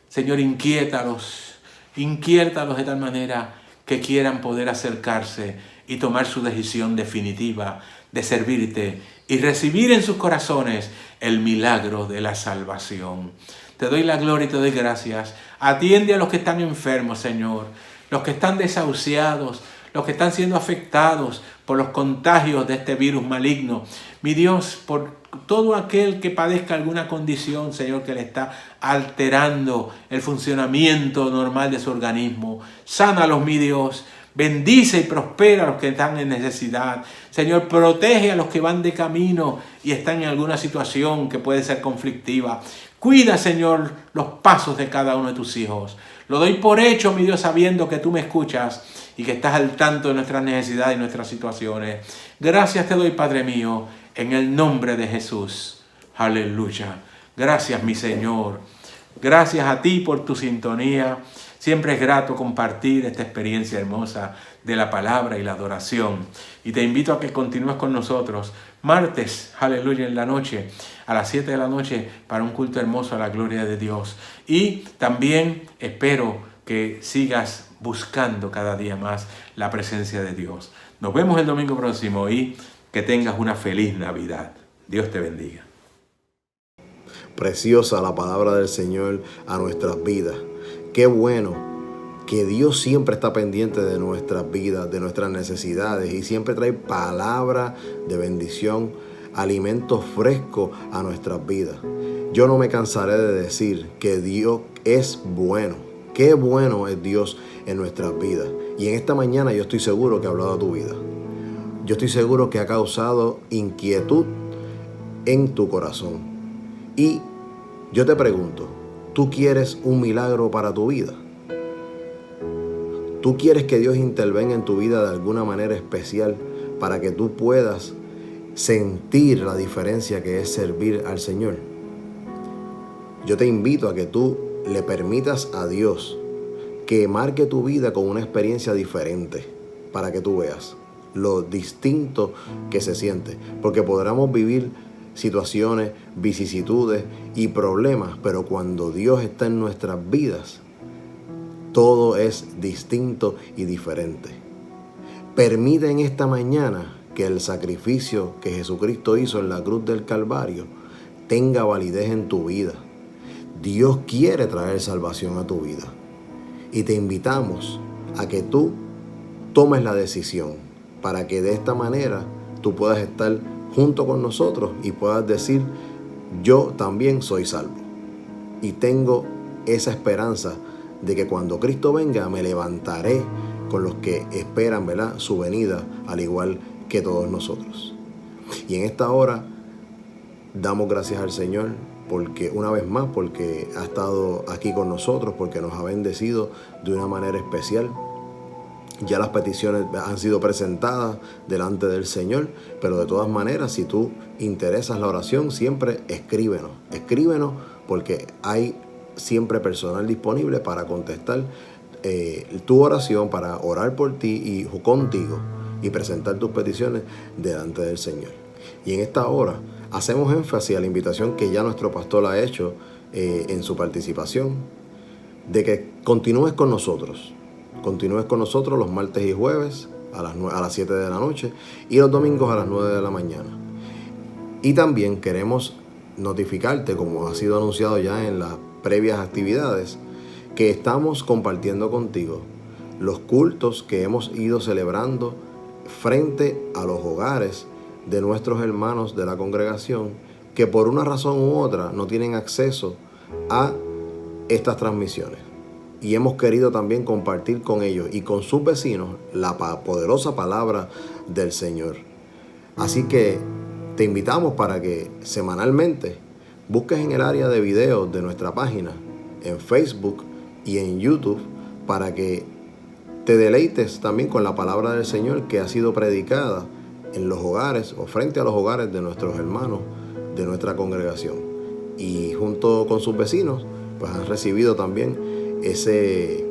Señor, inquiétalos de tal manera que quieran poder acercarse y tomar su decisión definitiva de servirte y recibir en sus corazones el milagro de la salvación. Te doy la gloria y te doy gracias. Atiende a los que están enfermos, Señor, los que están desahuciados, los que están siendo afectados por los contagios de este virus maligno. Mi Dios, por todo aquel que padezca alguna condición, Señor, que le está alterando el funcionamiento normal de su organismo. Sánalos, mi Dios. Bendice y prospera a los que están en necesidad. Señor, protege a los que van de camino y están en alguna situación que puede ser conflictiva. Cuida, Señor, los pasos de cada uno de tus hijos. Lo doy por hecho, mi Dios, sabiendo que tú me escuchas y que estás al tanto de nuestras necesidades y nuestras situaciones. Gracias te doy, Padre mío, en el nombre de Jesús. Aleluya. Gracias, mi Señor. Gracias a ti por tu sintonía. Siempre es grato compartir esta experiencia hermosa de la palabra y la adoración. Y te invito a que continúes con nosotros martes, aleluya, en la noche, a las 7 de la noche, para un culto hermoso a la gloria de Dios. Y también espero que sigas buscando cada día más la presencia de Dios. Nos vemos el domingo próximo y que tengas una feliz Navidad. Dios te bendiga. Preciosa la palabra del Señor a nuestras vidas. Qué bueno que Dios siempre está pendiente de nuestras vidas, de nuestras necesidades, y siempre trae palabra de bendición, alimento fresco a nuestras vidas. Yo no me cansaré de decir que Dios es bueno. Qué bueno es Dios en nuestras vidas. Y en esta mañana yo estoy seguro que ha hablado a tu vida. Yo estoy seguro que ha causado inquietud en tu corazón. Y yo te pregunto, ¿tú quieres un milagro para tu vida? ¿Tú quieres que Dios intervenga en tu vida de alguna manera especial para que tú puedas sentir la diferencia que es servir al Señor? Yo te invito a que tú le permitas a Dios que marque tu vida con una experiencia diferente para que tú veas lo distinto que se siente. Porque podremos vivir situaciones, vicisitudes y problemas, pero cuando Dios está en nuestras vidas, todo es distinto y diferente. Permite en esta mañana que el sacrificio que Jesucristo hizo en la cruz del Calvario tenga validez en tu vida. Dios quiere traer salvación a tu vida. Y te invitamos a que tú tomes la decisión para que de esta manera tú puedas estar junto con nosotros y puedas decir, yo también soy salvo. Y tengo esa esperanza de que cuando Cristo venga me levantaré con los que esperan, ¿verdad?, su venida, al igual que todos nosotros. Y en esta hora damos gracias al Señor porque una vez más, porque ha estado aquí con nosotros, porque nos ha bendecido de una manera especial. Ya las peticiones han sido presentadas delante del Señor, pero de todas maneras, si tú interesas la oración, siempre escríbenos porque hay siempre personal disponible para contestar tu oración, para orar por ti y contigo y presentar tus peticiones delante del Señor. Y en esta hora hacemos énfasis a la invitación que ya nuestro pastor ha hecho en su participación, de que continúes con nosotros. Continúes con nosotros los martes y jueves a las 7 de la noche y los domingos a las 9 de la mañana. Y también queremos notificarte, como ha sido anunciado ya en las previas actividades, que estamos compartiendo contigo los cultos que hemos ido celebrando frente a los hogares de nuestros hermanos de la congregación que por una razón u otra no tienen acceso a estas transmisiones. Y hemos querido también compartir con ellos y con sus vecinos la poderosa palabra del Señor. Así que te invitamos para que semanalmente busques en el área de videos de nuestra página, en Facebook y en YouTube, para que te deleites también con la palabra del Señor que ha sido predicada en los hogares o frente a los hogares de nuestros hermanos de nuestra congregación. Y junto con sus vecinos, pues han recibido también ese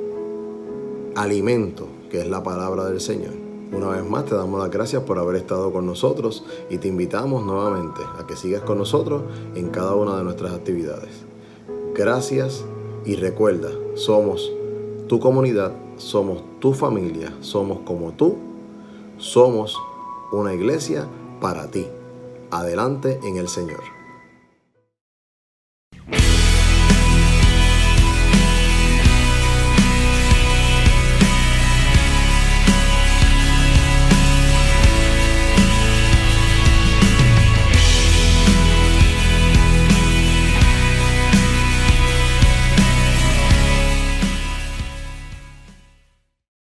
alimento que es la palabra del Señor. Una vez más te damos las gracias por haber estado con nosotros y te invitamos nuevamente a que sigas con nosotros en cada una de nuestras actividades. Gracias y recuerda, somos tu comunidad, somos tu familia, somos como tú, somos una iglesia para ti. Adelante en el Señor.